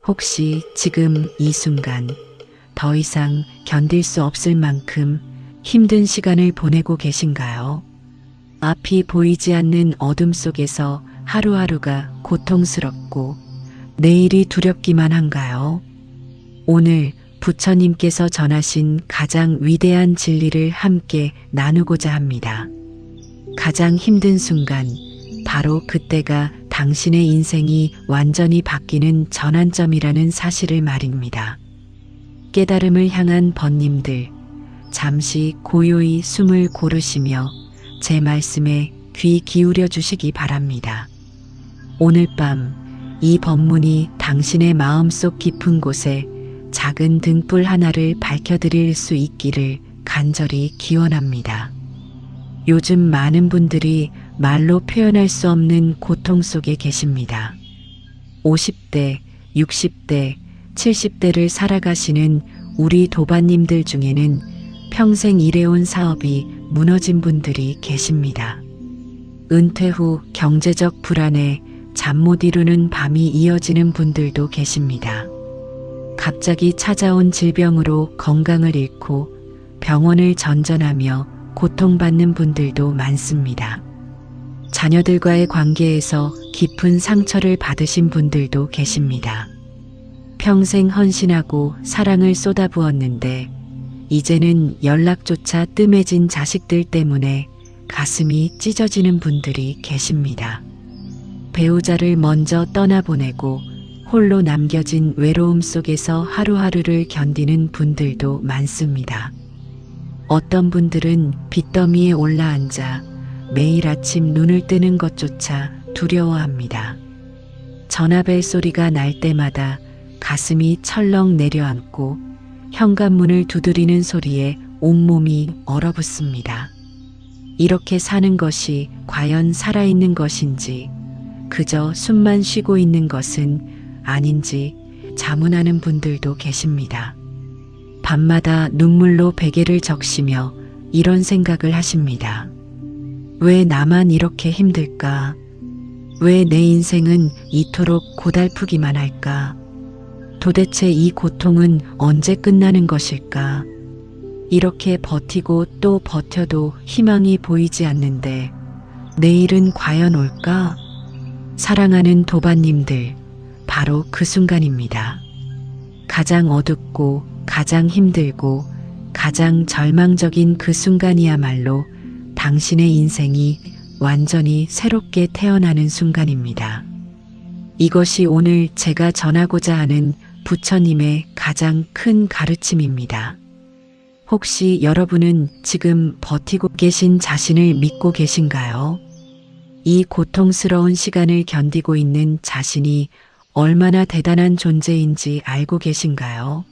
혹시 지금 이 순간 더 이상 견딜 수 없을 만큼 힘든 시간을 보내고 계신가요? 앞이 보이지 않는 어둠 속에서 하루하루가 고통스럽고 내일이 두렵기만 한가요? 오늘 부처님께서 전하신 가장 위대한 진리를 함께 나누고자 합니다. 가장 힘든 순간, 바로 그때가 당신의 인생이 완전히 바뀌는 전환점이라는 사실을 말입니다. 깨달음을 향한 번님들, 잠시 고요히 숨을 고르시며 제 말씀에 귀 기울여 주시기 바랍니다. 오늘 밤 이 법문이 당신의 마음속 깊은 곳에 작은 등불 하나를 밝혀드릴 수 있기를 간절히 기원합니다. 요즘 많은 분들이 말로 표현할 수 없는 고통 속에 계십니다. 50대, 60대, 70대를 살아가시는 우리 도반님들 중에는 평생 일해온 사업이 무너진 분들이 계십니다. 은퇴 후 경제적 불안에 잠 못 이루는 밤이 이어지는 분들도 계십니다. 갑자기 찾아온 질병으로 건강을 잃고 병원을 전전하며 고통받는 분들도 많습니다. 자녀들과의 관계에서 깊은 상처를 받으신 분들도 계십니다. 평생 헌신하고 사랑을 쏟아부었는데 이제는 연락조차 뜸해진 자식들 때문에 가슴이 찢어지는 분들이 계십니다. 배우자를 먼저 떠나보내고 홀로 남겨진 외로움 속에서 하루하루를 견디는 분들도 많습니다. 어떤 분들은 빚더미에 올라앉아 매일 아침 눈을 뜨는 것조차 두려워합니다. 전화벨 소리가 날 때마다 가슴이 철렁 내려앉고 현관문을 두드리는 소리에 온몸이 얼어붙습니다. 이렇게 사는 것이 과연 살아있는 것인지, 그저 숨만 쉬고 있는 것은 아닌지 자문하는 분들도 계십니다. 밤마다 눈물로 베개를 적시며 이런 생각을 하십니다. 왜 나만 이렇게 힘들까? 왜 내 인생은 이토록 고달프기만 할까? 도대체 이 고통은 언제 끝나는 것일까? 이렇게 버티고 또 버텨도 희망이 보이지 않는데 내일은 과연 올까? 사랑하는 도반님들, 바로 그 순간입니다. 가장 어둡고 가장 힘들고 가장 절망적인 그 순간이야말로 당신의 인생이 완전히 새롭게 태어나는 순간입니다. 이것이 오늘 제가 전하고자 하는 부처님의 가장 큰 가르침입니다. 혹시 여러분은 지금 버티고 계신 자신을 믿고 계신가요? 이 고통스러운 시간을 견디고 있는 자신이 얼마나 대단한 존재인지 알고 계신가요?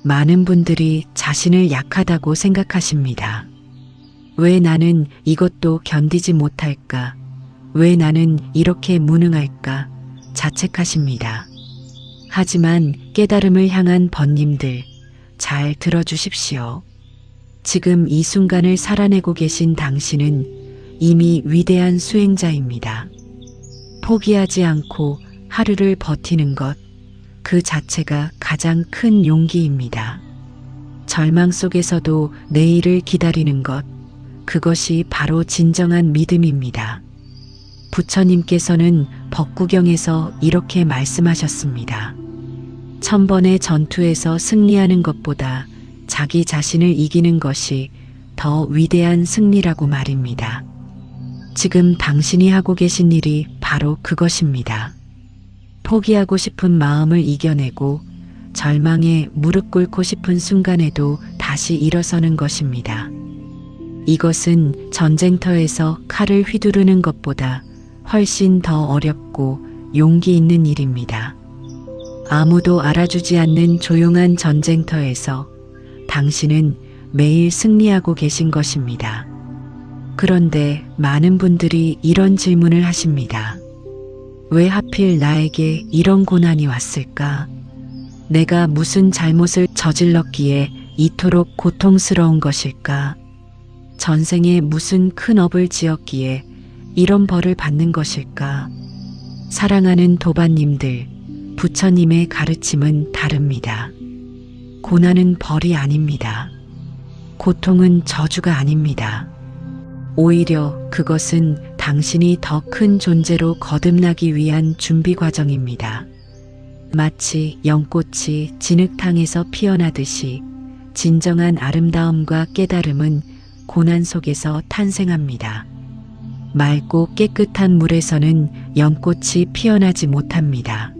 많은 분들이 자신을 약하다고 생각하십니다. 왜 나는 이것도 견디지 못할까? 왜 나는 이렇게 무능할까? 자책하십니다. 하지만 깨달음을 향한 번님들, 잘 들어주십시오. 지금 이 순간을 살아내고 계신 당신은 이미 위대한 수행자입니다. 포기하지 않고 하루를 버티는 것, 그 자체가 가장 큰 용기입니다. 절망 속에서도 내일을 기다리는 것, 그것이 바로 진정한 믿음입니다. 부처님께서는 법구경에서 이렇게 말씀하셨습니다. 1000번의 전투에서 승리하는 것보다 자기 자신을 이기는 것이 더 위대한 승리라고 말입니다. 지금 당신이 하고 계신 일이 바로 그것입니다. 포기하고 싶은 마음을 이겨내고 절망에 무릎 꿇고 싶은 순간에도 다시 일어서는 것입니다. 이것은 전쟁터에서 칼을 휘두르는 것보다 훨씬 더 어렵고 용기 있는 일입니다. 아무도 알아주지 않는 조용한 전쟁터에서 당신은 매일 승리하고 계신 것입니다. 그런데 많은 분들이 이런 질문을 하십니다. 왜 하필 나에게 이런 고난이 왔을까? 내가 무슨 잘못을 저질렀기에 이토록 고통스러운 것일까? 전생에 무슨 큰 업을 지었기에 이런 벌을 받는 것일까? 사랑하는 도반님들, 부처님의 가르침은 다릅니다. 고난은 벌이 아닙니다. 고통은 저주가 아닙니다. 오히려 그것은 당신이 더 큰 존재로 거듭나기 위한 준비 과정입니다. 마치 연꽃이 진흙탕에서 피어나듯이 진정한 아름다움과 깨달음은 고난 속에서 탄생합니다. 맑고 깨끗한 물에서는 연꽃이 피어나지 못합니다.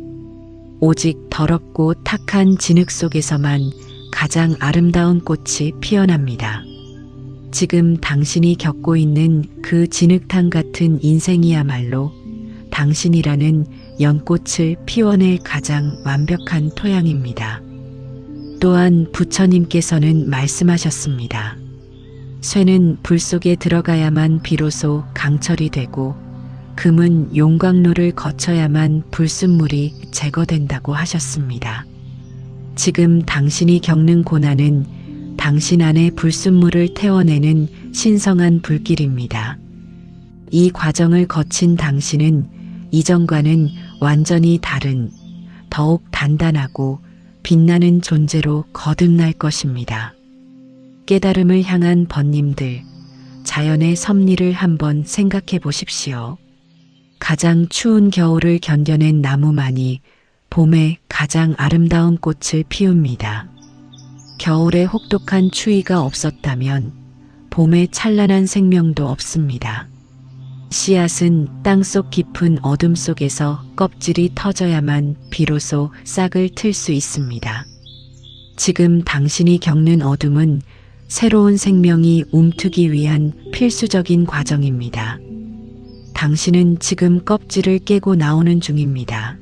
오직 더럽고 탁한 진흙 속에서만 가장 아름다운 꽃이 피어납니다. 지금 당신이 겪고 있는 그 진흙탕 같은 인생이야말로 당신이라는 연꽃을 피워낼 가장 완벽한 토양입니다. 또한 부처님께서는 말씀하셨습니다. 쇠는 불 속에 들어가야만 비로소 강철이 되고 금은 용광로를 거쳐야만 불순물이 제거된다고 하셨습니다. 지금 당신이 겪는 고난은 당신 안에 불순물을 태워내는 신성한 불길입니다. 이 과정을 거친 당신은 이전과는 완전히 다른, 더욱 단단하고 빛나는 존재로 거듭날 것입니다. 깨달음을 향한 번님들, 자연의 섭리를 한번 생각해 보십시오. 가장 추운 겨울을 견뎌낸 나무만이 봄에 가장 아름다운 꽃을 피웁니다. 겨울에 혹독한 추위가 없었다면 봄에 찬란한 생명도 없습니다. 씨앗은 땅속 깊은 어둠 속에서 껍질이 터져야만 비로소 싹을 틀 수 있습니다. 지금 당신이 겪는 어둠은 새로운 생명이 움트기 위한 필수적인 과정입니다. 당신은 지금 껍질을 깨고 나오는 중입니다.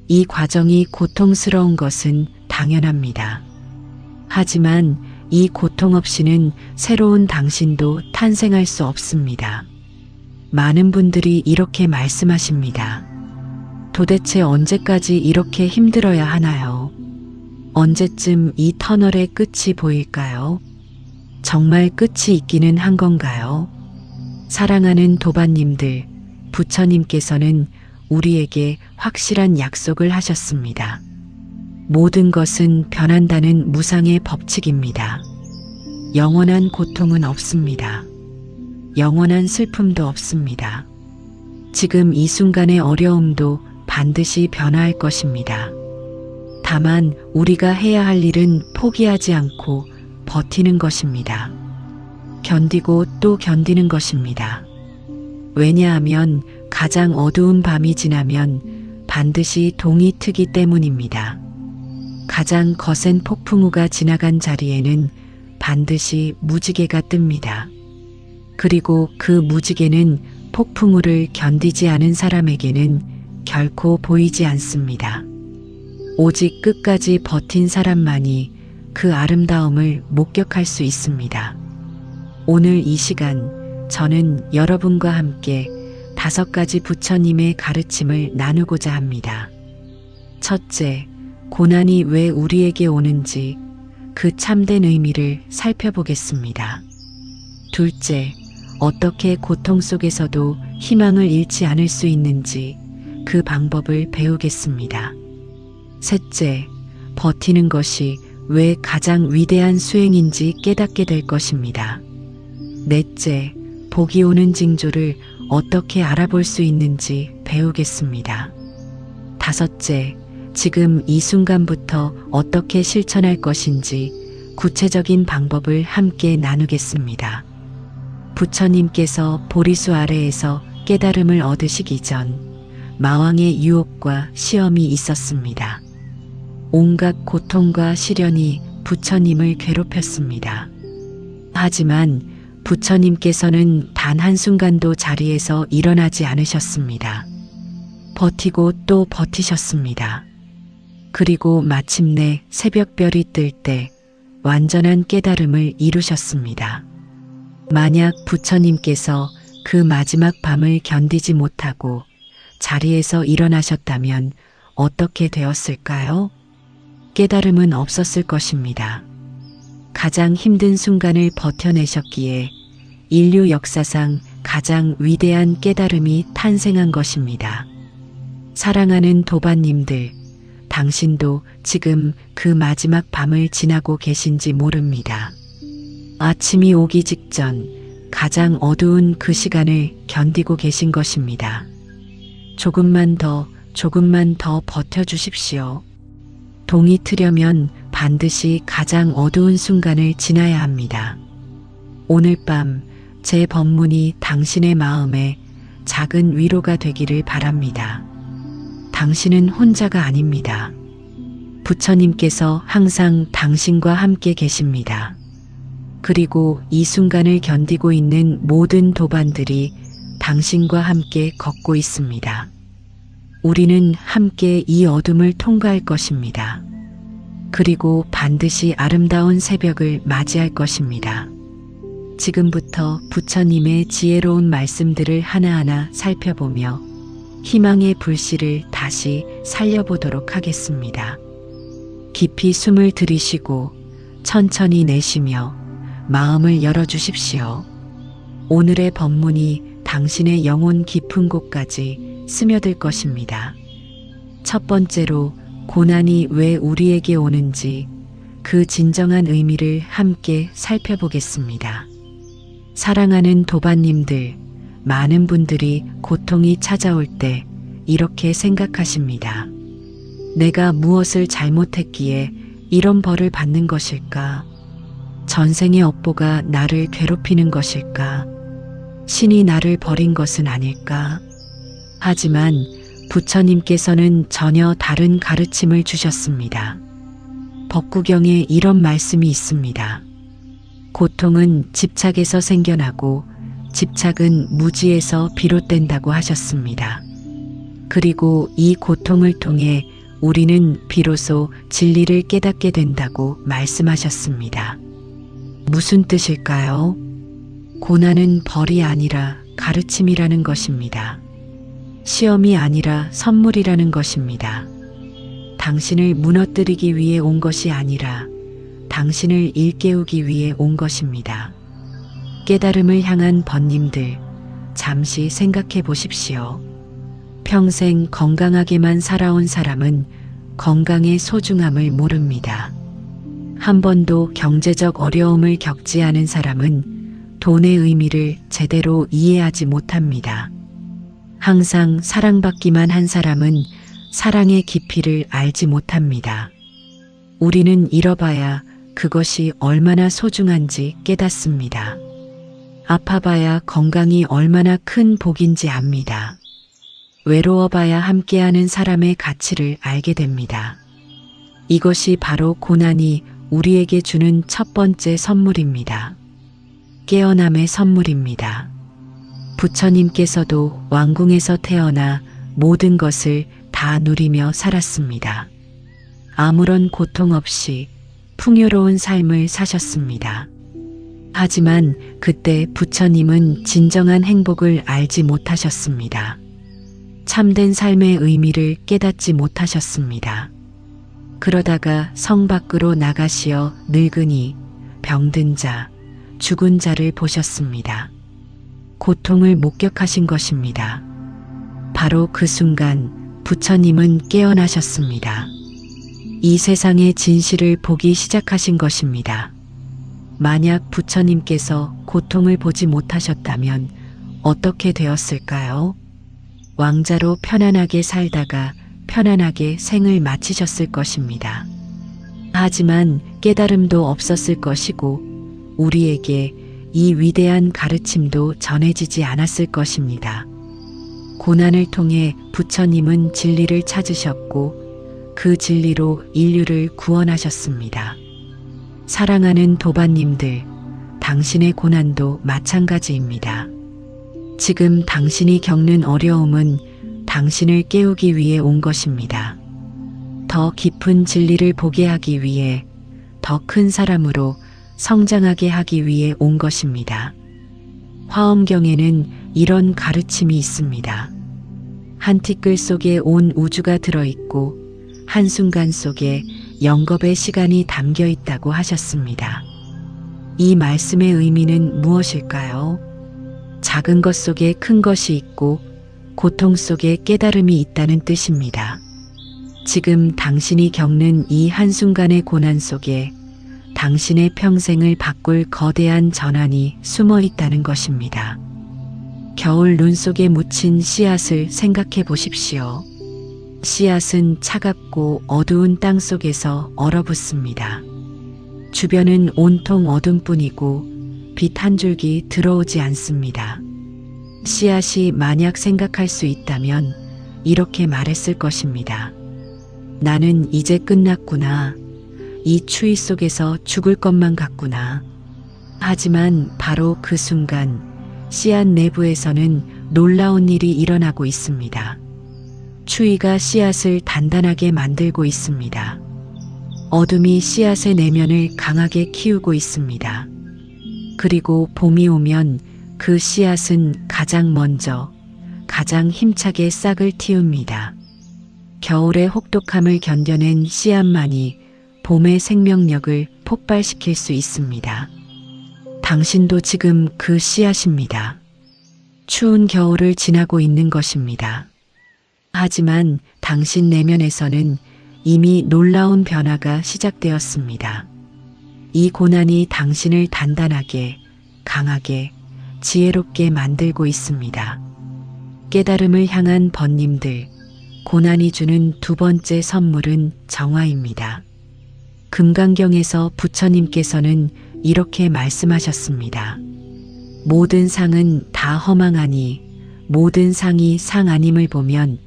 이 과정이 고통스러운 것은 당연합니다. 하지만 이 고통 없이는 새로운 당신도 탄생할 수 없습니다. 많은 분들이 이렇게 말씀하십니다. 도대체 언제까지 이렇게 힘들어야 하나요? 언제쯤 이 터널의 끝이 보일까요? 정말 끝이 있기는 한 건가요? 사랑하는 도반님들, 부처님께서는 우리에게 확실한 약속을 하셨습니다. 모든 것은 변한다는 무상의 법칙입니다. 영원한 고통은 없습니다. 영원한 슬픔도 없습니다. 지금 이 순간의 어려움도 반드시 변화할 것입니다. 다만 우리가 해야 할 일은 포기하지 않고 버티는 것입니다. 견디고 또 견디는 것입니다. 왜냐하면 가장 어두운 밤이 지나면 반드시 동이 트기 때문입니다. 가장 거센 폭풍우가 지나간 자리에는 반드시 무지개가 뜹니다. 그리고 그 무지개는 폭풍우를 견디지 않은 사람에게는 결코 보이지 않습니다. 오직 끝까지 버틴 사람만이 그 아름다움을 목격할 수 있습니다. 오늘 이 시간 저는 여러분과 함께 5가지 부처님의 가르침을 나누고자 합니다. 첫째, 고난이 왜 우리에게 오는지 그 참된 의미를 살펴보겠습니다. 둘째, 어떻게 고통 속에서도 희망을 잃지 않을 수 있는지 그 방법을 배우겠습니다. 셋째, 버티는 것이 왜 가장 위대한 수행인지 깨닫게 될 것입니다. 넷째, 복이 오는 징조를 어떻게 알아볼 수 있는지 배우겠습니다. 다섯째, 지금 이 순간부터 어떻게 실천할 것인지 구체적인 방법을 함께 나누겠습니다. 부처님께서 보리수 아래에서 깨달음을 얻으시기 전 마왕의 유혹과 시험이 있었습니다. 온갖 고통과 시련이 부처님을 괴롭혔습니다. 하지만 부처님께서는 단 한순간도 자리에서 일어나지 않으셨습니다. 버티고 또 버티셨습니다. 그리고 마침내 새벽별이 뜰 때 완전한 깨달음을 이루셨습니다. 만약 부처님께서 그 마지막 밤을 견디지 못하고 자리에서 일어나셨다면 어떻게 되었을까요? 깨달음은 없었을 것입니다. 가장 힘든 순간을 버텨내셨기에 인류 역사상 가장 위대한 깨달음이 탄생한 것입니다. 사랑하는 도반님들, 당신도 지금 그 마지막 밤을 지나고 계신지 모릅니다. 아침이 오기 직전 가장 어두운 그 시간을 견디고 계신 것입니다. 조금만 더 버텨주십시오. 동이 트려면 반드시 가장 어두운 순간을 지나야 합니다. 오늘 밤 제 법문이 당신의 마음에 작은 위로가 되기를 바랍니다. 당신은 혼자가 아닙니다. 부처님께서 항상 당신과 함께 계십니다. 그리고 이 순간을 견디고 있는 모든 도반들이 당신과 함께 걷고 있습니다. 우리는 함께 이 어둠을 통과할 것입니다. 그리고 반드시 아름다운 새벽을 맞이할 것입니다. 지금부터 부처님의 지혜로운 말씀들을 하나하나 살펴보며 희망의 불씨를 다시 살려보도록 하겠습니다. 깊이 숨을 들이쉬고 천천히 내쉬며 마음을 열어주십시오. 오늘의 법문이 당신의 영혼 깊은 곳까지 스며들 것입니다. 첫 번째로 고난이 왜 우리에게 오는지 그 진정한 의미를 함께 살펴보겠습니다. 사랑하는 도반님들, 많은 분들이 고통이 찾아올 때 이렇게 생각하십니다. 내가 무엇을 잘못했기에 이런 벌을 받는 것일까? 전생의 업보가 나를 괴롭히는 것일까? 신이 나를 버린 것은 아닐까? 하지만 부처님께서는 전혀 다른 가르침을 주셨습니다. 법구경에 이런 말씀이 있습니다. 고통은 집착에서 생겨나고 집착은 무지에서 비롯된다고 하셨습니다. 그리고 이 고통을 통해 우리는 비로소 진리를 깨닫게 된다고 말씀하셨습니다. 무슨 뜻일까요? 고난은 벌이 아니라 가르침이라는 것입니다. 시험이 아니라 선물이라는 것입니다. 당신을 무너뜨리기 위해 온 것이 아니라 당신을 일깨우기 위해 온 것입니다. 깨달음을 향한 번님들, 잠시 생각해 보십시오. 평생 건강하게만 살아온 사람은 건강의 소중함을 모릅니다. 한 번도 경제적 어려움을 겪지 않은 사람은 돈의 의미를 제대로 이해하지 못합니다. 항상 사랑받기만 한 사람은 사랑의 깊이를 알지 못합니다. 우리는 잃어봐야 그것이 얼마나 소중한지 깨닫습니다. 아파봐야 건강이 얼마나 큰 복인지 압니다. 외로워봐야 함께하는 사람의 가치를 알게 됩니다. 이것이 바로 고난이 우리에게 주는 첫 번째 선물입니다. 깨어남의 선물입니다. 부처님께서도 왕궁에서 태어나 모든 것을 다 누리며 살았습니다. 아무런 고통 없이 풍요로운 삶을 사셨습니다. 하지만 그때 부처님은 진정한 행복을 알지 못하셨습니다. 참된 삶의 의미를 깨닫지 못하셨습니다. 그러다가 성 밖으로 나가시어 늙은이, 병든 자, 죽은 자를 보셨습니다. 고통을 목격하신 것입니다. 바로 그 순간 부처님은 깨어나셨습니다. 이 세상의 진실을 보기 시작하신 것입니다. 만약 부처님께서 고통을 보지 못하셨다면 어떻게 되었을까요? 왕자로 편안하게 살다가 편안하게 생을 마치셨을 것입니다. 하지만 깨달음도 없었을 것이고 우리에게 이 위대한 가르침도 전해지지 않았을 것입니다. 고난을 통해 부처님은 진리를 찾으셨고 그 진리로 인류를 구원하셨습니다. 사랑하는 도반님들, 당신의 고난도 마찬가지입니다. 지금 당신이 겪는 어려움은 당신을 깨우기 위해 온 것입니다. 더 깊은 진리를 보게 하기 위해, 더 큰 사람으로 성장하게 하기 위해 온 것입니다. 화엄경에는 이런 가르침이 있습니다. 한 티끌 속에 온 우주가 들어있고 한순간 속에 영겁의 시간이 담겨 있다고 하셨습니다. 이 말씀의 의미는 무엇일까요? 작은 것 속에 큰 것이 있고 고통 속에 깨달음이 있다는 뜻입니다. 지금 당신이 겪는 이 한순간의 고난 속에 당신의 평생을 바꿀 거대한 전환이 숨어 있다는 것입니다. 겨울 눈 속에 묻힌 씨앗을 생각해 보십시오. 씨앗은 차갑고 어두운 땅 속에서 얼어붙습니다. 주변은 온통 어둠뿐이고 빛 한 줄기 들어오지 않습니다. 씨앗이 만약 생각할 수 있다면 이렇게 말했을 것입니다. 나는 이제 끝났구나. 이 추위 속에서 죽을 것만 같구나. 하지만 바로 그 순간 씨앗 내부에서는 놀라운 일이 일어나고 있습니다. 추위가 씨앗을 단단하게 만들고 있습니다. 어둠이 씨앗의 내면을 강하게 키우고 있습니다. 그리고 봄이 오면 그 씨앗은 가장 먼저, 가장 힘차게 싹을 틔웁니다. 겨울의 혹독함을 견뎌낸 씨앗만이 봄의 생명력을 폭발시킬 수 있습니다. 당신도 지금 그 씨앗입니다. 추운 겨울을 지나고 있는 것입니다. 하지만 당신 내면에서는 이미 놀라운 변화가 시작되었습니다. 이 고난이 당신을 단단하게, 강하게, 지혜롭게 만들고 있습니다. 깨달음을 향한 번님들, 고난이 주는 두 번째 선물은 정화입니다. 금강경에서 부처님께서는 이렇게 말씀하셨습니다. 모든 상은 다 허망하니 모든 상이 상 아님을 보면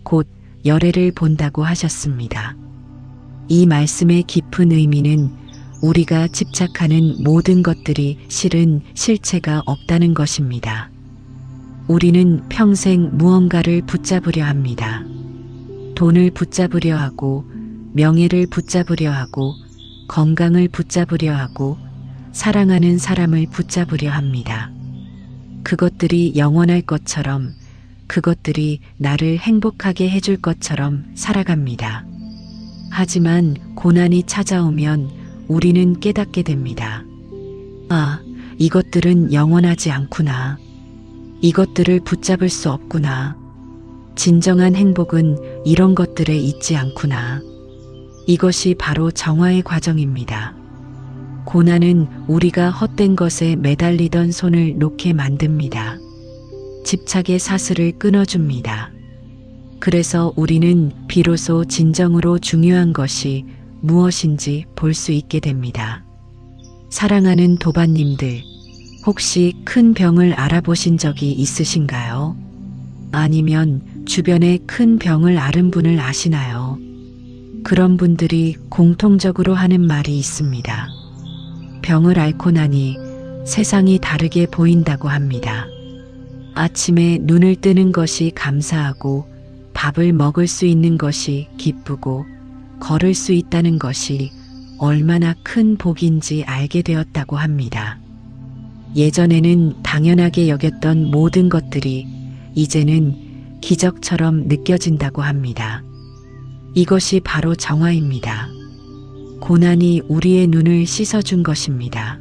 곧 열애를 본다고 하셨습니다. 이 말씀의 깊은 의미는 우리가 집착하는 모든 것들이 실은 실체가 없다는 것입니다. 우리는 평생 무언가를 붙잡으려 합니다. 돈을 붙잡으려 하고, 명예를 붙잡으려 하고, 건강을 붙잡으려 하고, 사랑하는 사람을 붙잡으려 합니다. 그것들이 영원할 것처럼, 그것들이 나를 행복하게 해줄 것처럼 살아갑니다. 하지만 고난이 찾아오면 우리는 깨닫게 됩니다. 아, 이것들은 영원하지 않구나. 이것들을 붙잡을 수 없구나. 진정한 행복은 이런 것들에 있지 않구나. 이것이 바로 정화의 과정입니다. 고난은 우리가 헛된 것에 매달리던 손을 놓게 만듭니다. 집착의 사슬을 끊어줍니다. 그래서 우리는 비로소 진정으로 중요한 것이 무엇인지 볼 수 있게 됩니다. 사랑하는 도반님들, 혹시 큰 병을 알아보신 적이 있으신가요? 아니면 주변에 큰 병을 앓은 분을 아시나요? 그런 분들이 공통적으로 하는 말이 있습니다. 병을 앓고 나니 세상이 다르게 보인다고 합니다. 아침에 눈을 뜨는 것이 감사하고 밥을 먹을 수 있는 것이 기쁘고 걸을 수 있다는 것이 얼마나 큰 복인지 알게 되었다고 합니다. 예전에는 당연하게 여겼던 모든 것들이 이제는 기적처럼 느껴진다고 합니다. 이것이 바로 정화입니다. 고난이 우리의 눈을 씻어준 것입니다.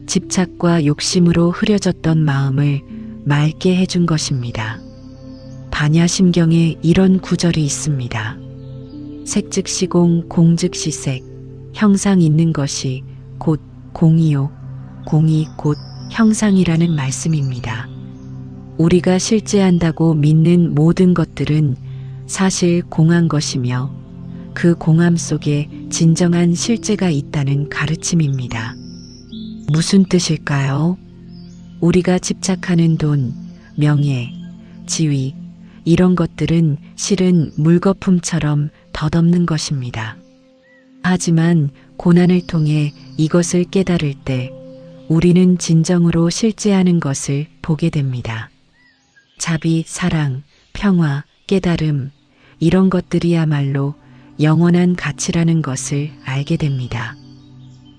집착과 욕심으로 흐려졌던 마음을 맑게 해준 것입니다. 반야심경에 이런 구절이 있습니다. 색즉시공 공즉시색, 형상 있는 것이 곧 공이요, 공이 곧 형상이라는 말씀입니다. 우리가 실제한다고 믿는 모든 것들은 사실 공한 것이며 그 공함 속에 진정한 실제가 있다는 가르침입니다. 무슨 뜻일까요? 우리가 집착하는 돈, 명예, 지위, 이런 것들은 실은 물거품처럼 덧없는 것입니다. 하지만 고난을 통해 이것을 깨달을 때 우리는 진정으로 실제하는 것을 보게 됩니다. 자비, 사랑, 평화, 깨달음, 이런 것들이야말로 영원한 가치라는 것을 알게 됩니다.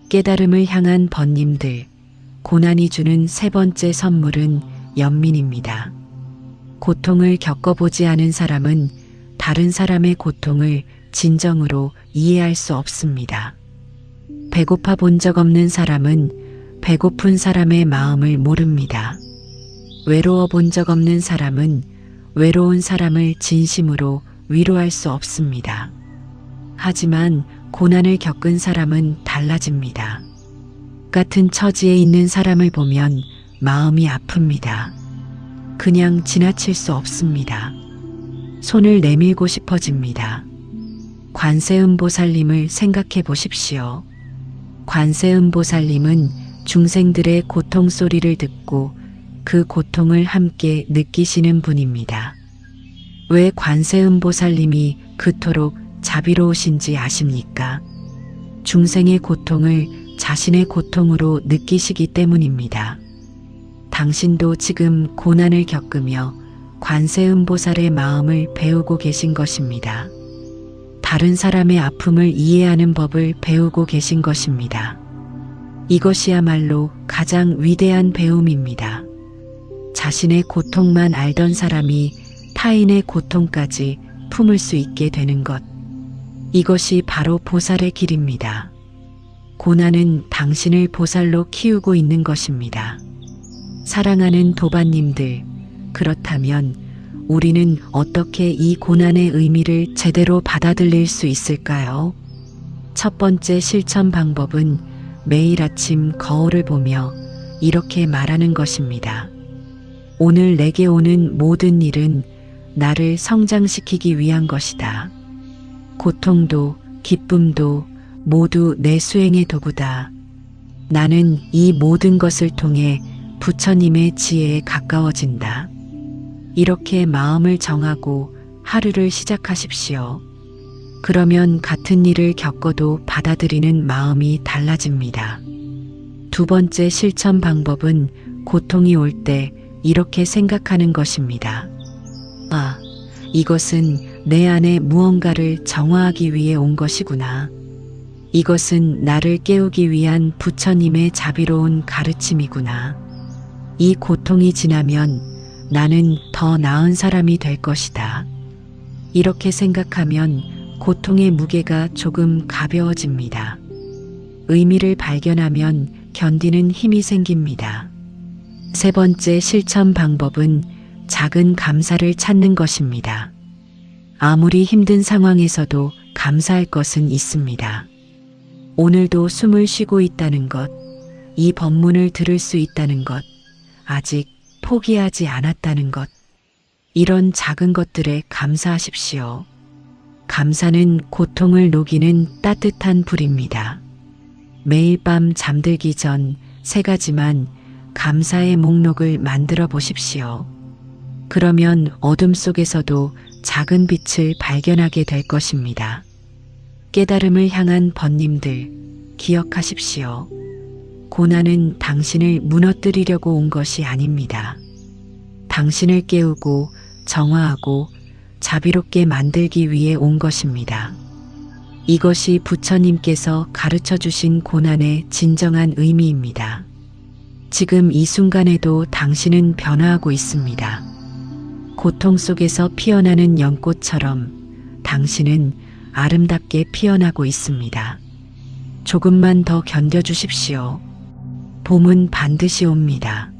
깨달음을 향한 번님들, 고난이 주는 세 번째 선물은 연민입니다. 고통을 겪어보지 않은 사람은 다른 사람의 고통을 진정으로 이해할 수 없습니다. 배고파 본 적 없는 사람은 배고픈 사람의 마음을 모릅니다. 외로워 본 적 없는 사람은 외로운 사람을 진심으로 위로할 수 없습니다. 하지만 고난을 겪은 사람은 달라집니다. 같은 처지에 있는 사람을 보면 마음이 아픕니다. 그냥 지나칠 수 없습니다. 손을 내밀고 싶어집니다. 관세음보살님을 생각해 보십시오. 관세음보살님은 중생들의 고통 소리를 듣고 그 고통을 함께 느끼시는 분입니다. 왜 관세음보살님이 그토록 자비로우신지 아십니까? 중생의 고통을 자신의 고통으로 느끼시기 때문입니다. 당신도 지금 고난을 겪으며 관세음보살의 마음을 배우고 계신 것입니다. 다른 사람의 아픔을 이해하는 법을 배우고 계신 것입니다. 이것이야말로 가장 위대한 배움입니다. 자신의 고통만 알던 사람이 타인의 고통까지 품을 수 있게 되는 것. 이것이 바로 보살의 길입니다. 고난은 당신을 보살로 키우고 있는 것입니다. 사랑하는 도반님들, 그렇다면 우리는 어떻게 이 고난의 의미를 제대로 받아들일 수 있을까요? 첫 번째 실천 방법은 매일 아침 거울을 보며 이렇게 말하는 것입니다. 오늘 내게 오는 모든 일은 나를 성장시키기 위한 것이다. 고통도 기쁨도 모두 내 수행의 도구다. 나는 이 모든 것을 통해 부처님의 지혜에 가까워진다. 이렇게 마음을 정하고 하루를 시작하십시오. 그러면 같은 일을 겪어도 받아들이는 마음이 달라집니다. 두 번째 실천 방법은 고통이 올 때 이렇게 생각하는 것입니다. 아, 이것은 내 안에 무언가를 정화하기 위해 온 것이구나. 이것은 나를 깨우기 위한 부처님의 자비로운 가르침이구나. 이 고통이 지나면 나는 더 나은 사람이 될 것이다. 이렇게 생각하면 고통의 무게가 조금 가벼워집니다. 의미를 발견하면 견디는 힘이 생깁니다. 세 번째 실천 방법은 작은 감사를 찾는 것입니다. 아무리 힘든 상황에서도 감사할 것은 있습니다. 오늘도 숨을 쉬고 있다는 것, 이 법문을 들을 수 있다는 것, 아직 포기하지 않았다는 것, 이런 작은 것들에 감사하십시오. 감사는 고통을 녹이는 따뜻한 불입니다. 매일 밤 잠들기 전 3가지만 감사의 목록을 만들어 보십시오. 그러면 어둠 속에서도 작은 빛을 발견하게 될 것입니다. 깨달음을 향한 번님들, 기억하십시오. 고난은 당신을 무너뜨리려고 온 것이 아닙니다. 당신을 깨우고 정화하고 자비롭게 만들기 위해 온 것입니다. 이것이 부처님께서 가르쳐 주신 고난의 진정한 의미입니다. 지금 이 순간에도 당신은 변화하고 있습니다. 고통 속에서 피어나는 연꽃처럼 당신은 아름답게 피어나고 있습니다. 조금만 더 견뎌주십시오. 봄은 반드시 옵니다.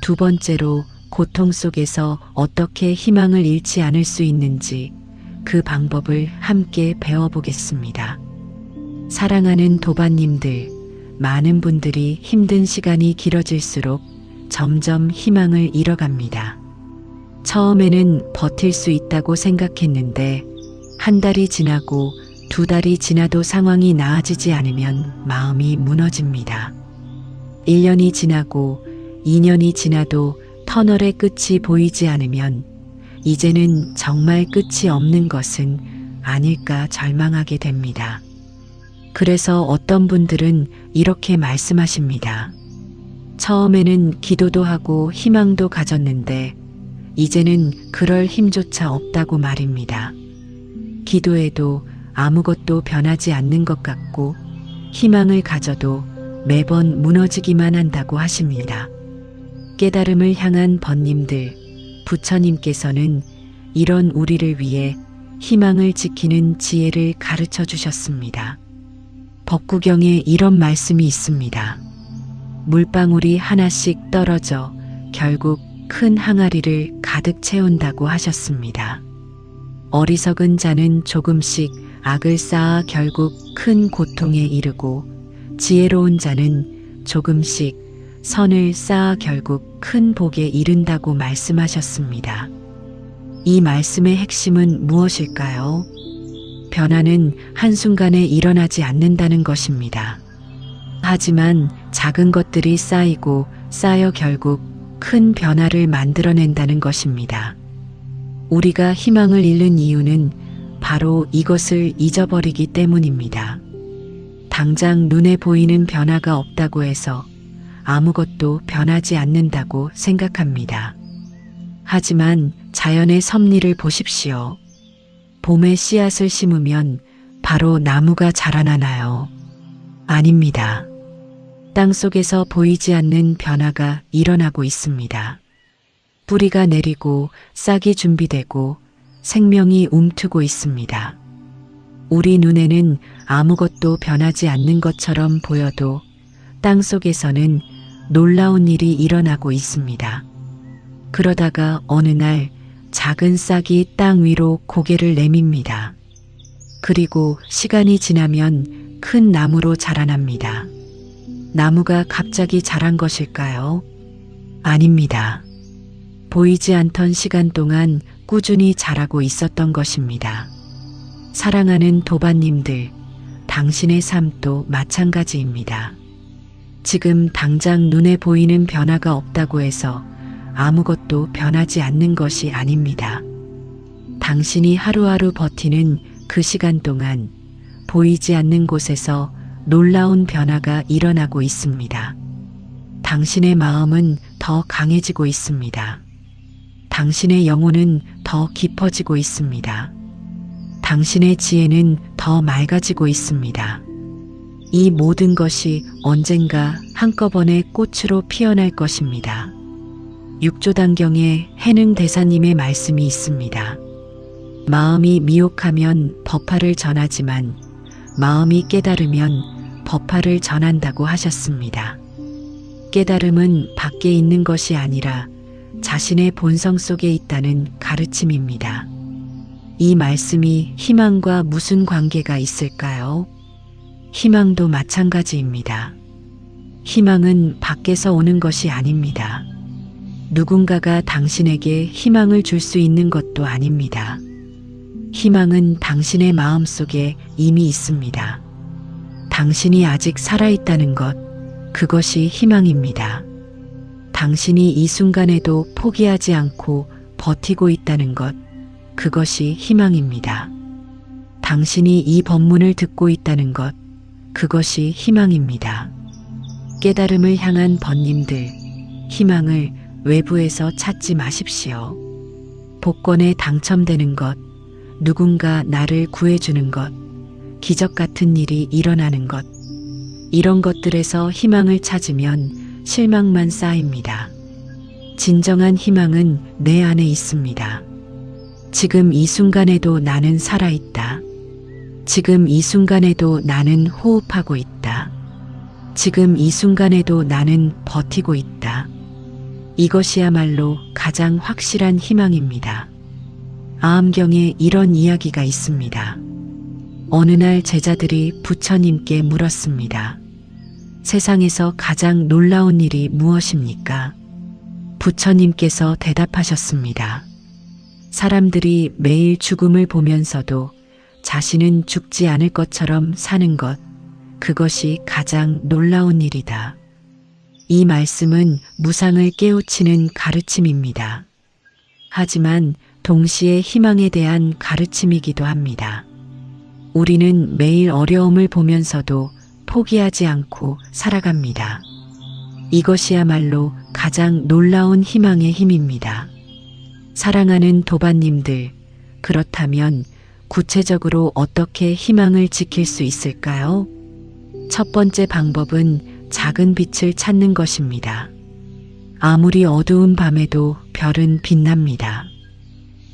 두 번째로 고통 속에서 어떻게 희망을 잃지 않을 수 있는지 그 방법을 함께 배워보겠습니다. 사랑하는 도반님들, 많은 분들이 힘든 시간이 길어질수록 점점 희망을 잃어갑니다. 처음에는 버틸 수 있다고 생각했는데 1달이 지나고 2달이 지나도 상황이 나아지지 않으면 마음이 무너집니다. 1년이 지나고 2년이 지나도 터널의 끝이 보이지 않으면 이제는 정말 끝이 없는 것은 아닐까 절망하게 됩니다. 그래서 어떤 분들은 이렇게 말씀하십니다. 처음에는 기도도 하고 희망도 가졌는데 이제는 그럴 힘조차 없다고 말입니다. 기도해도 아무것도 변하지 않는 것 같고 희망을 가져도 매번 무너지기만 한다고 하십니다. 깨달음을 향한 번님들, 부처님께서는 이런 우리를 위해 희망을 지키는 지혜를 가르쳐 주셨습니다. 법구경에 이런 말씀이 있습니다. 물방울이 하나씩 떨어져 결국 큰 항아리를 가득 채운다고 하셨습니다. 어리석은 자는 조금씩 악을 쌓아 결국 큰 고통에 이르고 지혜로운 자는 조금씩 선을 쌓아 결국 큰 복에 이른다고 말씀하셨습니다. 이 말씀의 핵심은 무엇일까요? 변화는 한순간에 일어나지 않는다는 것입니다. 하지만 작은 것들이 쌓이고 쌓여 결국 큰 변화를 만들어낸다는 것입니다. 우리가 희망을 잃는 이유는 바로 이것을 잊어버리기 때문입니다. 당장 눈에 보이는 변화가 없다고 해서 아무것도 변하지 않는다고 생각합니다. 하지만 자연의 섭리를 보십시오. 봄에 씨앗을 심으면 바로 나무가 자라나나요? 아닙니다. 땅 속에서 보이지 않는 변화가 일어나고 있습니다. 뿌리가 내리고 싹이 준비되고 생명이 움트고 있습니다. 우리 눈에는 아무것도 변하지 않는 것처럼 보여도 땅 속에서는 놀라운 일이 일어나고 있습니다. 그러다가 어느 날 작은 싹이 땅 위로 고개를 내밉니다. 그리고 시간이 지나면 큰 나무로 자라납니다. 나무가 갑자기 자란 것일까요? 아닙니다. 보이지 않던 시간 동안 꾸준히 자라고 있었던 것입니다. 사랑하는 도반님들, 당신의 삶도 마찬가지입니다. 지금 당장 눈에 보이는 변화가 없다고 해서 아무것도 변하지 않는 것이 아닙니다. 당신이 하루하루 버티는 그 시간 동안 보이지 않는 곳에서 놀라운 변화가 일어나고 있습니다. 당신의 마음은 더 강해지고 있습니다. 당신의 영혼은 더 깊어지고 있습니다. 당신의 지혜는 더 맑아지고 있습니다. 이 모든 것이 언젠가 한꺼번에 꽃으로 피어날 것입니다. 육조단경에 해능 대사님의 말씀이 있습니다. 마음이 미혹하면 법화를 전하지만 마음이 깨달으면 법화를 전한다고 하셨습니다. 깨달음은 밖에 있는 것이 아니라 자신의 본성 속에 있다는 가르침입니다. 이 말씀이 희망과 무슨 관계가 있을까요? 희망도 마찬가지입니다. 희망은 밖에서 오는 것이 아닙니다. 누군가가 당신에게 희망을 줄 수 있는 것도 아닙니다. 희망은 당신의 마음 속에 이미 있습니다. 당신이 아직 살아있다는 것, 그것이 희망입니다. 당신이 이 순간에도 포기하지 않고 버티고 있다는 것, 그것이 희망입니다. 당신이 이 법문을 듣고 있다는 것, 그것이 희망입니다. 깨달음을 향한 번님들, 희망을 외부에서 찾지 마십시오. 복권에 당첨되는 것, 누군가 나를 구해주는 것, 기적 같은 일이 일어나는 것, 이런 것들에서 희망을 찾으면 실망만 쌓입니다. 진정한 희망은 내 안에 있습니다. 지금 이 순간에도 나는 살아있다. 지금 이 순간에도 나는 호흡하고 있다. 지금 이 순간에도 나는 버티고 있다. 이것이야말로 가장 확실한 희망입니다. 아함경에 이런 이야기가 있습니다. 어느 날 제자들이 부처님께 물었습니다. 세상에서 가장 놀라운 일이 무엇입니까? 부처님께서 대답하셨습니다. 사람들이 매일 죽음을 보면서도 자신은 죽지 않을 것처럼 사는 것, 그것이 가장 놀라운 일이다. 이 말씀은 무상을 깨우치는 가르침입니다. 하지만 동시에 희망에 대한 가르침이기도 합니다. 우리는 매일 어려움을 보면서도 포기하지 않고 살아갑니다. 이것이야말로 가장 놀라운 희망의 힘입니다. 사랑하는 도반님들, 그렇다면 구체적으로 어떻게 희망을 지킬 수 있을까요? 첫 번째 방법은 작은 빛을 찾는 것입니다. 아무리 어두운 밤에도 별은 빛납니다.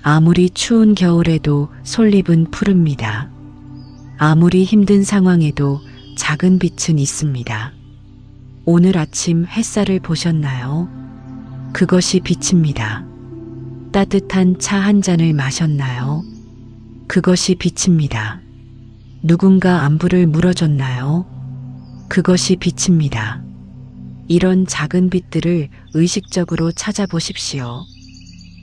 아무리 추운 겨울에도 솔잎은 푸릅니다. 아무리 힘든 상황에도 작은 빛은 있습니다. 오늘 아침 햇살을 보셨나요? 그것이 빛입니다. 따뜻한 차 한 잔을 마셨나요? 그것이 빛입니다. 누군가 안부를 물어줬나요? 그것이 빛입니다. 이런 작은 빛들을 의식적으로 찾아보십시오.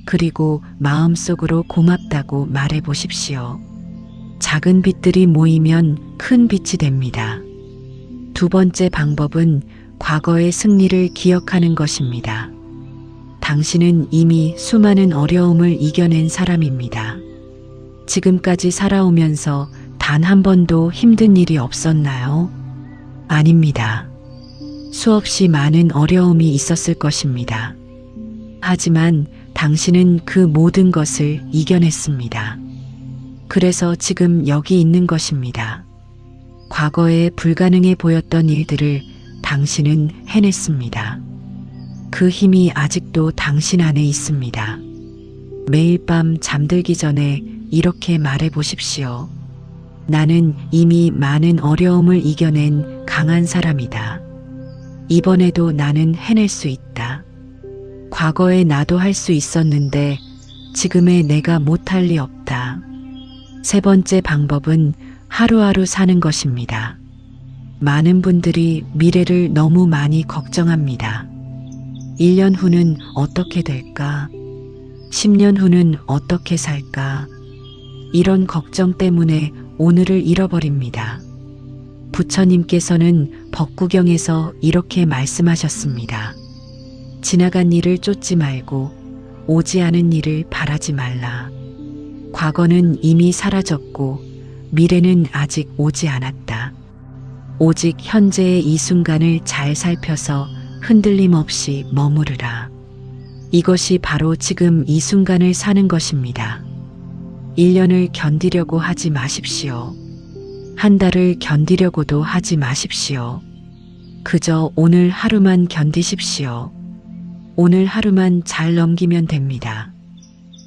그리고 마음속으로 고맙다고 말해보십시오. 작은 빛들이 모이면 큰 빛이 됩니다. 두 번째 방법은 과거의 승리를 기억하는 것입니다. 당신은 이미 수많은 어려움을 이겨낸 사람입니다. 지금까지 살아오면서 단 한 번도 힘든 일이 없었나요? 아닙니다. 수없이 많은 어려움이 있었을 것입니다. 하지만 당신은 그 모든 것을 이겨냈습니다. 그래서 지금 여기 있는 것입니다. 과거에 불가능해 보였던 일들을 당신은 해냈습니다. 그 힘이 아직도 당신 안에 있습니다. 매일 밤 잠들기 전에 이렇게 말해 보십시오. 나는 이미 많은 어려움을 이겨낸 강한 사람이다. 이번에도 나는 해낼 수 있다. 과거에 나도 할 수 있었는데 지금의 내가 못할 리 없다. 세 번째 방법은 하루하루 사는 것입니다. 많은 분들이 미래를 너무 많이 걱정합니다. 1년 후는 어떻게 될까? 10년 후는 어떻게 살까? 이런 걱정 때문에 오늘을 잃어버립니다. 부처님께서는 법구경에서 이렇게 말씀하셨습니다. 지나간 일을 쫓지 말고 오지 않은 일을 바라지 말라. 과거는 이미 사라졌고 미래는 아직 오지 않았다. 오직 현재의 이 순간을 잘 살펴서 흔들림 없이 머무르라. 이것이 바로 지금 이 순간을 사는 것입니다. 1년을 견디려고 하지 마십시오. 한 달을 견디려고도 하지 마십시오. 그저 오늘 하루만 견디십시오. 오늘 하루만 잘 넘기면 됩니다.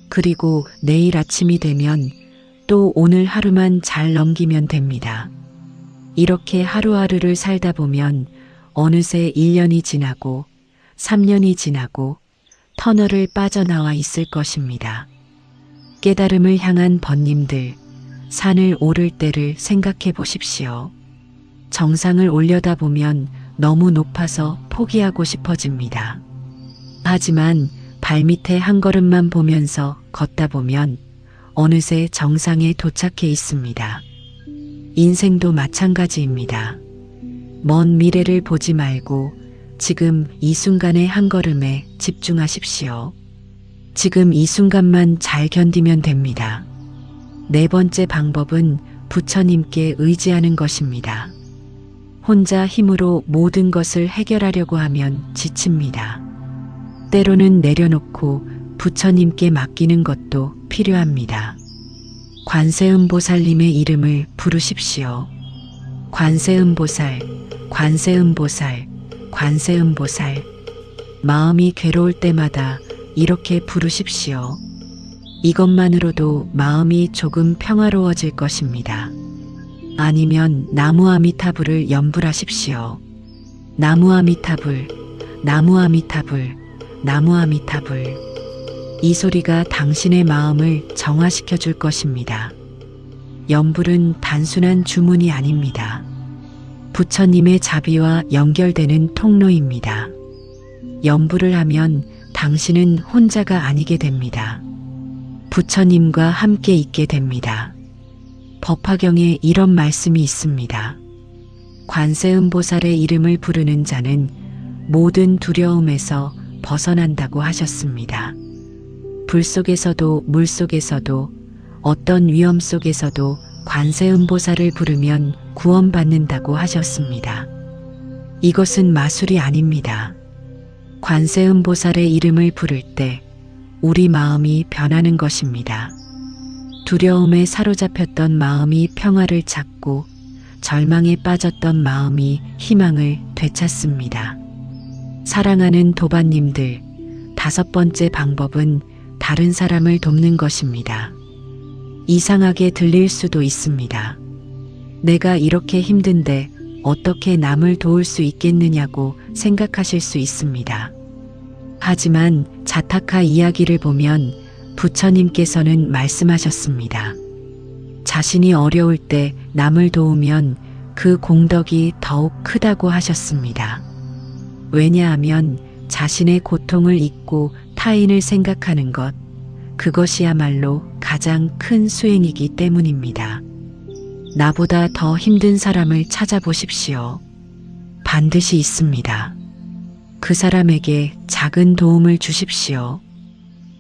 그리고 내일 아침이 되면 또 오늘 하루만 잘 넘기면 됩니다. 이렇게 하루하루를 살다 보면 어느새 1년이 지나고 3년이 지나고 터널을 빠져나와 있을 것입니다. 깨달음을 향한 번님들, 산을 오를 때를 생각해 보십시오. 정상을 올려다 보면 너무 높아서 포기하고 싶어집니다. 하지만 발밑에 한 걸음만 보면서 걷다 보면 어느새 정상에 도착해 있습니다. 인생도 마찬가지입니다. 먼 미래를 보지 말고 지금 이 순간의 한 걸음에 집중하십시오. 지금 이 순간만 잘 견디면 됩니다. 네 번째 방법은 부처님께 의지하는 것입니다. 혼자 힘으로 모든 것을 해결하려고 하면 지칩니다. 때로는 내려놓고 부처님께 맡기는 것도 필요합니다. 관세음보살님의 이름을 부르십시오. 관세음보살, 관세음보살, 관세음보살. 마음이 괴로울 때마다 이렇게 부르십시오. 이것만으로도 마음이 조금 평화로워질 것입니다. 아니면 나무아미타불을 연불하십시오. 나무아미타불, 나무아미타불, 나무아미타불. 이 소리가 당신의 마음을 정화시켜 줄 것입니다. 연불은 단순한 주문이 아닙니다. 부처님의 자비와 연결되는 통로입니다. 연불을 하면 당신은 혼자가 아니게 됩니다. 부처님과 함께 있게 됩니다. 법화경에 이런 말씀이 있습니다. 관세음보살의 이름을 부르는 자는 모든 두려움에서 벗어난다고 하셨습니다. 불 속에서도 물 속에서도 어떤 위험 속에서도 관세음보살을 부르면 구원받는다고 하셨습니다. 이것은 마술이 아닙니다. 관세음보살의 이름을 부를 때 우리 마음이 변하는 것입니다. 두려움에 사로잡혔던 마음이 평화를 찾고 절망에 빠졌던 마음이 희망을 되찾습니다. 사랑하는 도반님들, 다섯 번째 방법은 다른 사람을 돕는 것입니다. 이상하게 들릴 수도 있습니다. 내가 이렇게 힘든데 어떻게 남을 도울 수 있겠느냐고 생각하실 수 있습니다. 하지만 자타카 이야기를 보면 부처님께서는 말씀하셨습니다. 자신이 어려울 때 남을 도우면 그 공덕이 더욱 크다고 하셨습니다. 왜냐하면 자신의 고통을 잊고 타인을 생각하는 것, 그것이야말로 가장 큰 수행이기 때문입니다. 나보다 더 힘든 사람을 찾아보십시오. 반드시 있습니다. 그 사람에게 작은 도움을 주십시오.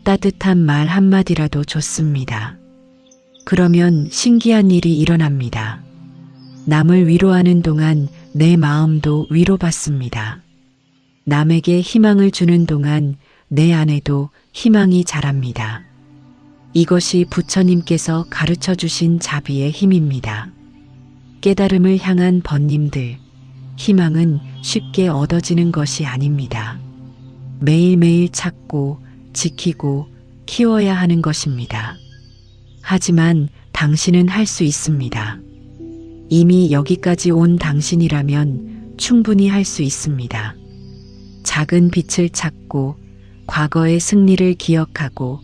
따뜻한 말 한마디라도 좋습니다. 그러면 신기한 일이 일어납니다. 남을 위로하는 동안 내 마음도 위로받습니다. 남에게 희망을 주는 동안 내 안에도 희망이 자랍니다. 이것이 부처님께서 가르쳐 주신 자비의 힘입니다. 깨달음을 향한 번님들, 희망은 쉽게 얻어지는 것이 아닙니다. 매일매일 찾고 지키고 키워야 하는 것입니다. 하지만 당신은 할 수 있습니다. 이미 여기까지 온 당신이라면 충분히 할 수 있습니다. 작은 빛을 찾고 과거의 승리를 기억하고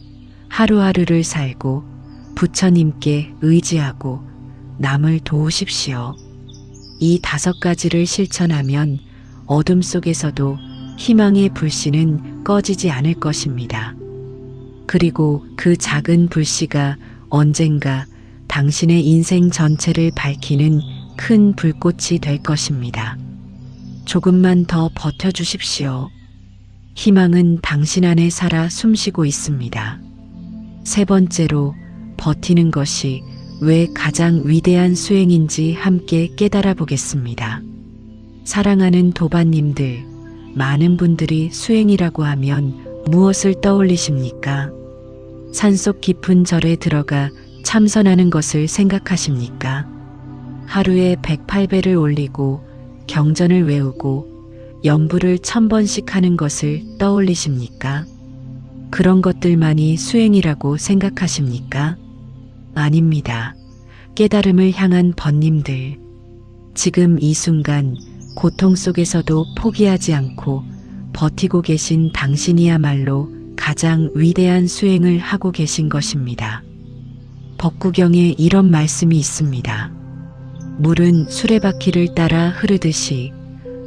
하루하루를 살고 부처님께 의지하고 남을 도우십시오. 이 5가지를 실천하면 어둠 속에서도 희망의 불씨는 꺼지지 않을 것입니다. 그리고 그 작은 불씨가 언젠가 당신의 인생 전체를 밝히는 큰 불꽃이 될 것입니다. 조금만 더 버텨주십시오. 희망은 당신 안에 살아 숨쉬고 있습니다. 3번째로, 버티는 것이 왜 가장 위대한 수행인지 함께 깨달아 보겠습니다. 사랑하는 도반님들, 많은 분들이 수행이라고 하면 무엇을 떠올리십니까? 산속 깊은 절에 들어가 참선하는 것을 생각하십니까? 하루에 108배를 올리고 경전을 외우고 염불을 1000번씩 하는 것을 떠올리십니까? 그런 것들만이 수행이라고 생각하십니까? 아닙니다. 깨달음을 향한 번님들, 지금 이 순간 고통 속에서도 포기하지 않고 버티고 계신 당신이야말로 가장 위대한 수행을 하고 계신 것입니다. 법구경에 이런 말씀이 있습니다. 물은 수레바퀴를 따라 흐르듯이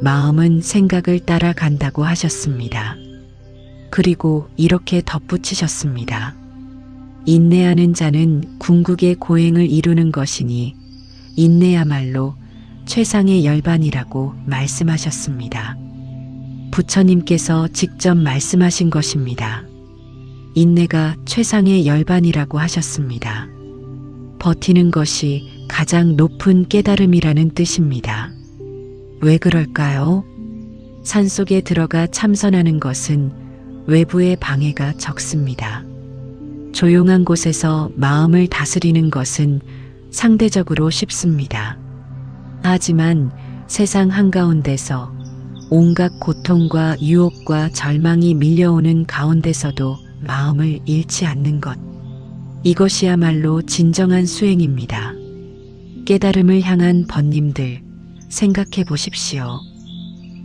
마음은 생각을 따라 간다고 하셨습니다. 그리고 이렇게 덧붙이셨습니다. 인내하는 자는 궁극의 고행을 이루는 것이니 인내야말로 최상의 열반이라고 말씀하셨습니다. 부처님께서 직접 말씀하신 것입니다. 인내가 최상의 열반이라고 하셨습니다. 버티는 것이 가장 높은 깨달음이라는 뜻입니다. 왜 그럴까요? 산속에 들어가 참선하는 것은 외부의 방해가 적습니다. 조용한 곳에서 마음을 다스리는 것은 상대적으로 쉽습니다. 하지만 세상 한가운데서 온갖 고통과 유혹과 절망이 밀려오는 가운데서도 마음을 잃지 않는 것, 이것이야말로 진정한 수행입니다. 깨달음을 향한 번님들, 생각해 보십시오.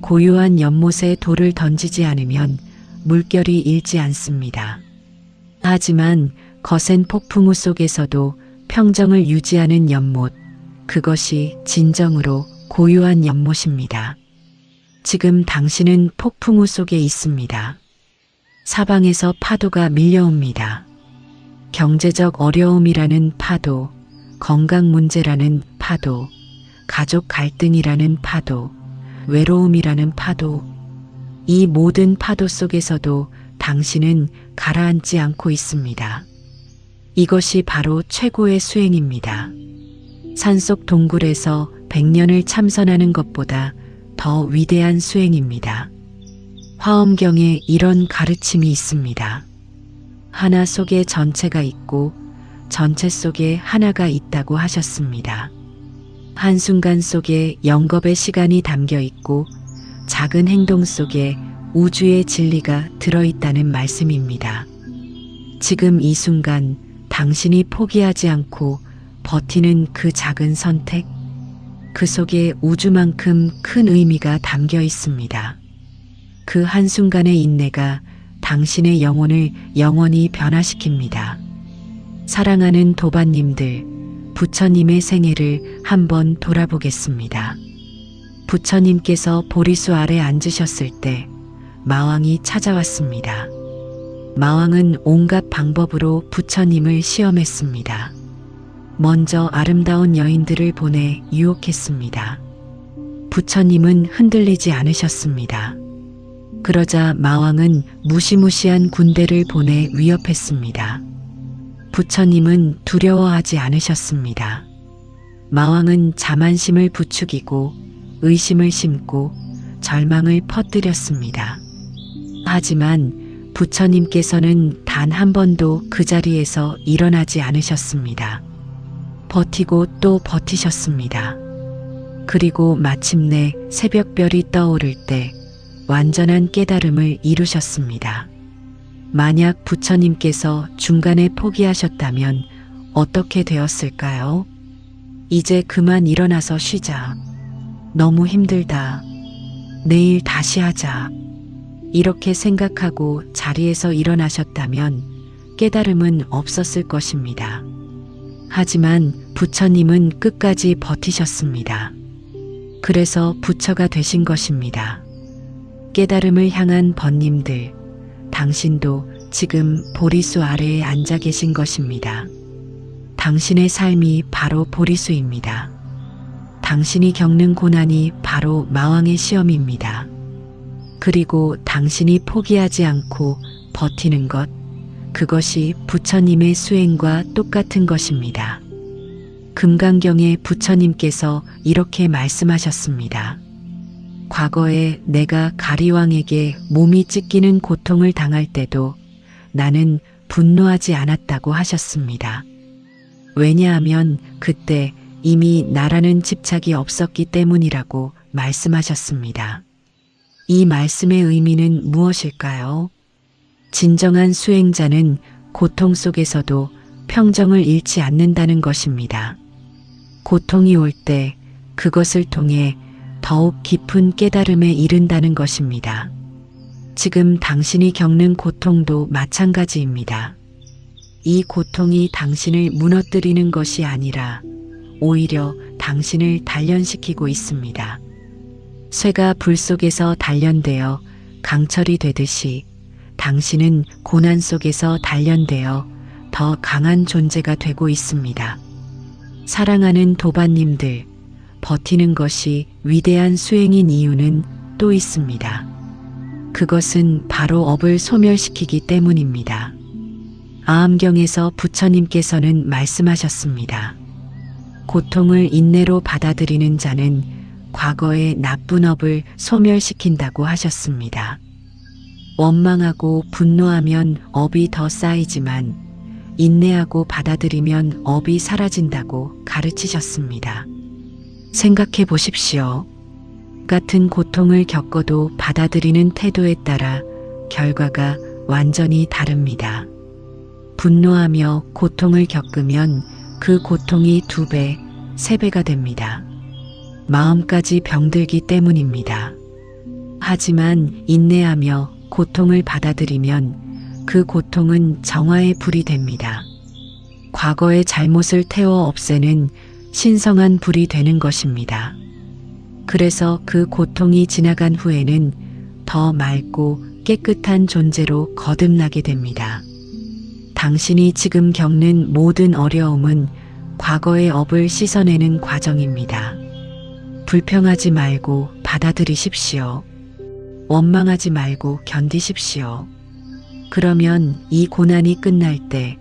고요한 연못에 돌을 던지지 않으면 물결이 일지 않습니다. 하지만 거센 폭풍우 속에서도 평정을 유지하는 연못, 그것이 진정으로 고요한 연못입니다. 지금 당신은 폭풍우 속에 있습니다. 사방에서 파도가 밀려옵니다. 경제적 어려움이라는 파도, 건강 문제라는 파도, 가족 갈등이라는 파도, 외로움이라는 파도, 이 모든 파도 속에서도 당신은 가라앉지 않고 있습니다. 이것이 바로 최고의 수행입니다. 산속 동굴에서 100년을 참선하는 것보다 더 위대한 수행입니다. 화엄경에 이런 가르침이 있습니다. 하나 속에 전체가 있고 전체 속에 하나가 있다고 하셨습니다. 한순간 속에 영겁의 시간이 담겨 있고 작은 행동 속에 우주의 진리가 들어있다는 말씀입니다. 지금 이 순간 당신이 포기하지 않고 버티는 그 작은 선택, 그 속에 우주만큼 큰 의미가 담겨 있습니다. 그 한순간의 인내가 당신의 영혼을 영원히 변화시킵니다. 사랑하는 도반님들, 부처님의 생애를 한번 돌아보겠습니다. 부처님께서 보리수 아래 앉으셨을 때 마왕이 찾아왔습니다. 마왕은 온갖 방법으로 부처님을 시험했습니다. 먼저 아름다운 여인들을 보내 유혹했습니다. 부처님은 흔들리지 않으셨습니다. 그러자 마왕은 무시무시한 군대를 보내 위협했습니다. 부처님은 두려워하지 않으셨습니다. 마왕은 자만심을 부추기고 의심을 심고 절망을 퍼뜨렸습니다. 하지만 부처님께서는 단 한 번도 그 자리에서 일어나지 않으셨습니다. 버티고 또 버티셨습니다. 그리고 마침내 새벽별이 떠오를 때 완전한 깨달음을 이루셨습니다. 만약 부처님께서 중간에 포기하셨다면 어떻게 되었을까요? 이제 그만 일어나서 쉬자. 너무 힘들다. 내일 다시 하자. 이렇게 생각하고 자리에서 일어나셨다면 깨달음은 없었을 것입니다. 하지만 부처님은 끝까지 버티셨습니다. 그래서 부처가 되신 것입니다. 깨달음을 향한 번님들, 당신도 지금 보리수 아래에 앉아 계신 것입니다. 당신의 삶이 바로 보리수입니다. 당신이 겪는 고난이 바로 마왕의 시험입니다. 그리고 당신이 포기하지 않고 버티는 것, 그것이 부처님의 수행과 똑같은 것입니다. 금강경에 부처님께서 이렇게 말씀하셨습니다. 과거에 내가 가리왕에게 몸이 찢기는 고통을 당할 때도 나는 분노하지 않았다고 하셨습니다. 왜냐하면 그때 이미 나라는 집착이 없었기 때문이라고 말씀하셨습니다. 이 말씀의 의미는 무엇일까요? 진정한 수행자는 고통 속에서도 평정을 잃지 않는다는 것입니다. 고통이 올 때 그것을 통해 더욱 깊은 깨달음에 이른다는 것입니다. 지금 당신이 겪는 고통도 마찬가지입니다. 이 고통이 당신을 무너뜨리는 것이 아니라 오히려 당신을 단련시키고 있습니다. 쇠가 불 속에서 단련되어 강철이 되듯이 당신은 고난 속에서 단련되어 더 강한 존재가 되고 있습니다. 사랑하는 도반님들, 버티는 것이 위대한 수행인 이유는 또 있습니다. 그것은 바로 업을 소멸시키기 때문입니다. 아함경에서 부처님께서는 말씀하셨습니다. 고통을 인내로 받아들이는 자는 과거의 나쁜 업을 소멸시킨다고 하셨습니다. 원망하고 분노하면 업이 더 쌓이지만 인내하고 받아들이면 업이 사라진다고 가르치셨습니다. 생각해 보십시오. 같은 고통을 겪어도 받아들이는 태도에 따라 결과가 완전히 다릅니다. 분노하며 고통을 겪으면 그 고통이 2배, 3배가 됩니다. 마음까지 병들기 때문입니다. 하지만 인내하며 고통을 받아들이면 그 고통은 정화의 불이 됩니다. 과거의 잘못을 태워 없애는 신성한 불이 되는 것입니다. 그래서 그 고통이 지나간 후에는 더 맑고 깨끗한 존재로 거듭나게 됩니다. 당신이 지금 겪는 모든 어려움은 과거의 업을 씻어내는 과정입니다. 불평하지 말고 받아들이십시오. 원망하지 말고 견디십시오. 그러면 이 고난이 끝날 때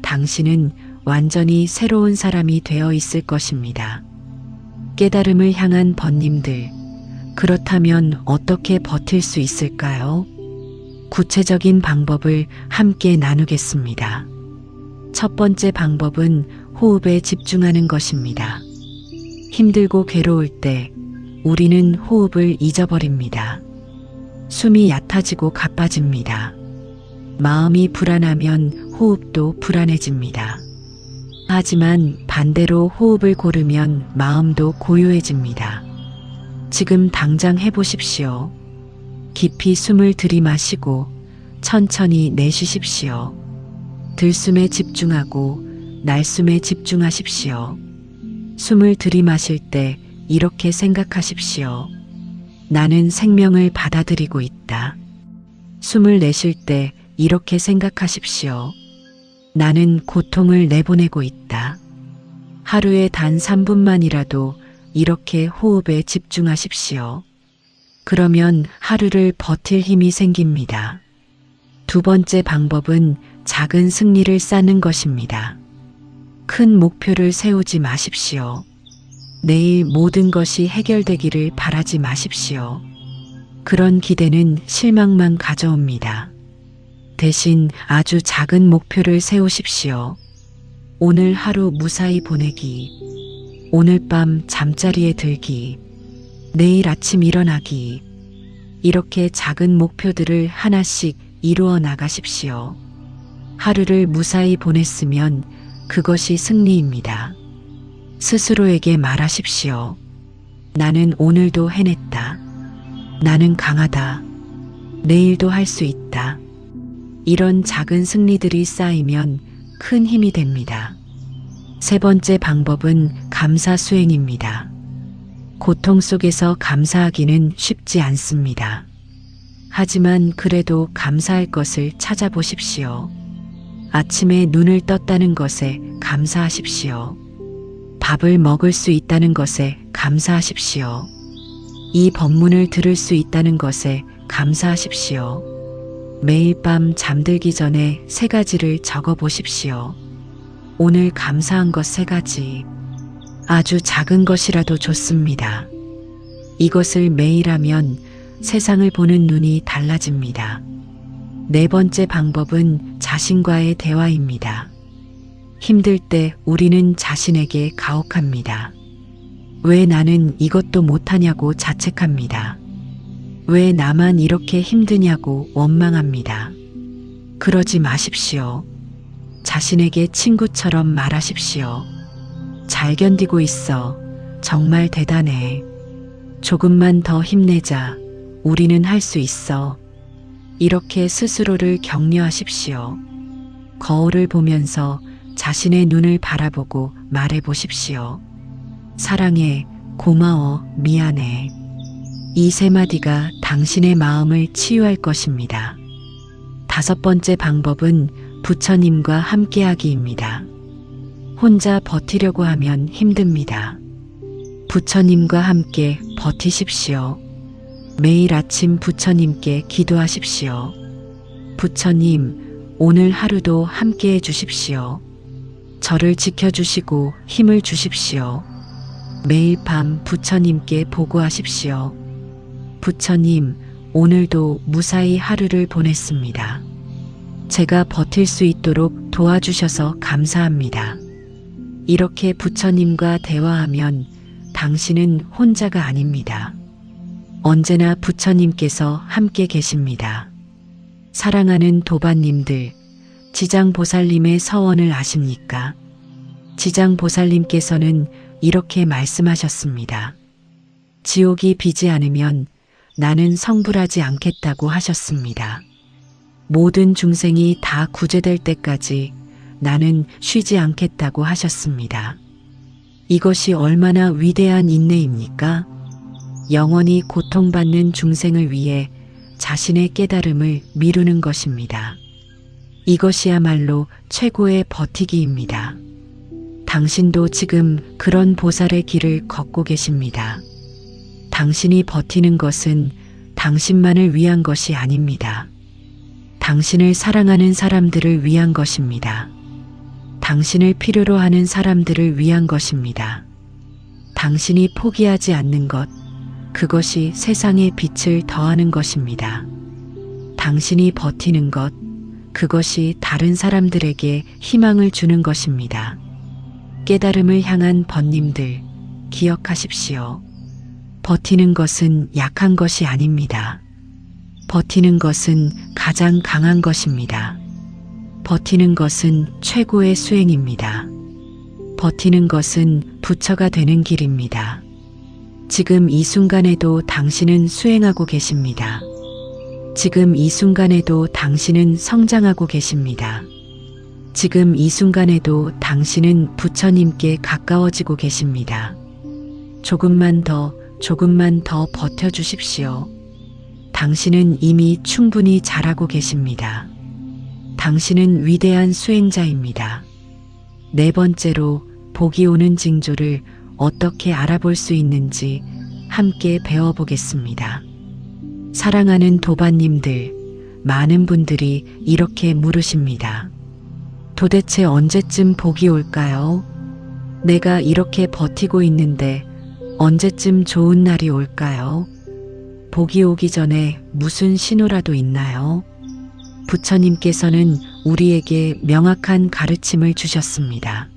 당신은 완전히 새로운 사람이 되어 있을 것입니다. 깨달음을 향한 번님들, 그렇다면 어떻게 버틸 수 있을까요? 구체적인 방법을 함께 나누겠습니다. 첫 번째 방법은 호흡에 집중하는 것입니다. 힘들고 괴로울 때 우리는 호흡을 잊어버립니다. 숨이 얕아지고 가빠집니다. 마음이 불안하면 호흡도 불안해집니다. 하지만 반대로 호흡을 고르면 마음도 고요해집니다. 지금 당장 해보십시오. 깊이 숨을 들이마시고 천천히 내쉬십시오. 들숨에 집중하고 날숨에 집중하십시오. 숨을 들이마실 때 이렇게 생각하십시오. 나는 생명을 받아들이고 있다. 숨을 내쉴 때 이렇게 생각하십시오. 나는 고통을 내보내고 있다. 하루에 단 3분만이라도 이렇게 호흡에 집중하십시오. 그러면 하루를 버틸 힘이 생깁니다. 두 번째 방법은 작은 승리를 쌓는 것입니다. 큰 목표를 세우지 마십시오. 내일 모든 것이 해결되기를 바라지 마십시오. 그런 기대는 실망만 가져옵니다. 대신 아주 작은 목표를 세우십시오. 오늘 하루 무사히 보내기, 오늘 밤 잠자리에 들기, 내일 아침 일어나기, 이렇게 작은 목표들을 하나씩 이루어 나가십시오. 하루를 무사히 보냈으면 그것이 승리입니다. 스스로에게 말하십시오. 나는 오늘도 해냈다. 나는 강하다. 내일도 할 수 있다. 이런 작은 승리들이 쌓이면 큰 힘이 됩니다. 세 번째 방법은 감사 수행입니다. 고통 속에서 감사하기는 쉽지 않습니다. 하지만 그래도 감사할 것을 찾아보십시오. 아침에 눈을 떴다는 것에 감사하십시오. 밥을 먹을 수 있다는 것에 감사하십시오. 이 법문을 들을 수 있다는 것에 감사하십시오. 매일 밤 잠들기 전에 3가지를 적어 보십시오. 오늘 감사한 것 3가지. 아주 작은 것이라도 좋습니다. 이것을 매일 하면 세상을 보는 눈이 달라집니다. 네 번째 방법은 자신과의 대화입니다. 힘들 때 우리는 자신에게 가혹합니다. 왜 나는 이것도 못하냐고 자책합니다. 왜 나만 이렇게 힘드냐고 원망합니다. 그러지 마십시오. 자신에게 친구처럼 말하십시오. 잘 견디고 있어. 정말 대단해. 조금만 더 힘내자. 우리는 할 수 있어. 이렇게 스스로를 격려하십시오. 거울을 보면서 자신의 눈을 바라보고 말해 보십시오. 사랑해, 고마워, 미안해. 이 3마디가 당신의 마음을 치유할 것입니다. 5번째 방법은 부처님과 함께하기입니다. 혼자 버티려고 하면 힘듭니다. 부처님과 함께 버티십시오. 매일 아침 부처님께 기도하십시오. 부처님, 오늘 하루도 함께 해주십시오. 저를 지켜주시고 힘을 주십시오. 매일 밤 부처님께 보고하십시오. 부처님, 오늘도 무사히 하루를 보냈습니다. 제가 버틸 수 있도록 도와주셔서 감사합니다. 이렇게 부처님과 대화하면 당신은 혼자가 아닙니다. 언제나 부처님께서 함께 계십니다. 사랑하는 도반님들, 지장보살님의 서원을 아십니까? 지장보살님께서는 이렇게 말씀하셨습니다. 지옥이 비지 않으면 나는 성불하지 않겠다고 하셨습니다. 모든 중생이 다 구제될 때까지 나는 쉬지 않겠다고 하셨습니다. 이것이 얼마나 위대한 인내입니까? 영원히 고통받는 중생을 위해 자신의 깨달음을 미루는 것입니다. 이것이야말로 최고의 버티기입니다. 당신도 지금 그런 보살의 길을 걷고 계십니다. 당신이 버티는 것은 당신만을 위한 것이 아닙니다. 당신을 사랑하는 사람들을 위한 것입니다. 당신을 필요로 하는 사람들을 위한 것입니다. 당신이 포기하지 않는 것, 그것이 세상에 빛을 더하는 것입니다. 당신이 버티는 것, 그것이 다른 사람들에게 희망을 주는 것입니다. 깨달음을 향한 번님들, 기억하십시오. 버티는 것은 약한 것이 아닙니다. 버티는 것은 가장 강한 것입니다. 버티는 것은 최고의 수행입니다. 버티는 것은 부처가 되는 길입니다. 지금 이 순간에도 당신은 수행하고 계십니다. 지금 이 순간에도 당신은 성장하고 계십니다. 지금 이 순간에도 당신은 부처님께 가까워지고 계십니다. 조금만 더 버텨주십시오. 당신은 이미 충분히 잘하고 계십니다. 당신은 위대한 수행자입니다. 네 번째로 복이 오는 징조를 어떻게 알아볼 수 있는지 함께 배워보겠습니다. 사랑하는 도반님들, 많은 분들이 이렇게 물으십니다. 도대체 언제쯤 복이 올까요? 내가 이렇게 버티고 있는데 언제쯤 좋은 날이 올까요? 복이 오기 전에 무슨 신호라도 있나요? 부처님께서는 우리에게 명확한 가르침을 주셨습니다.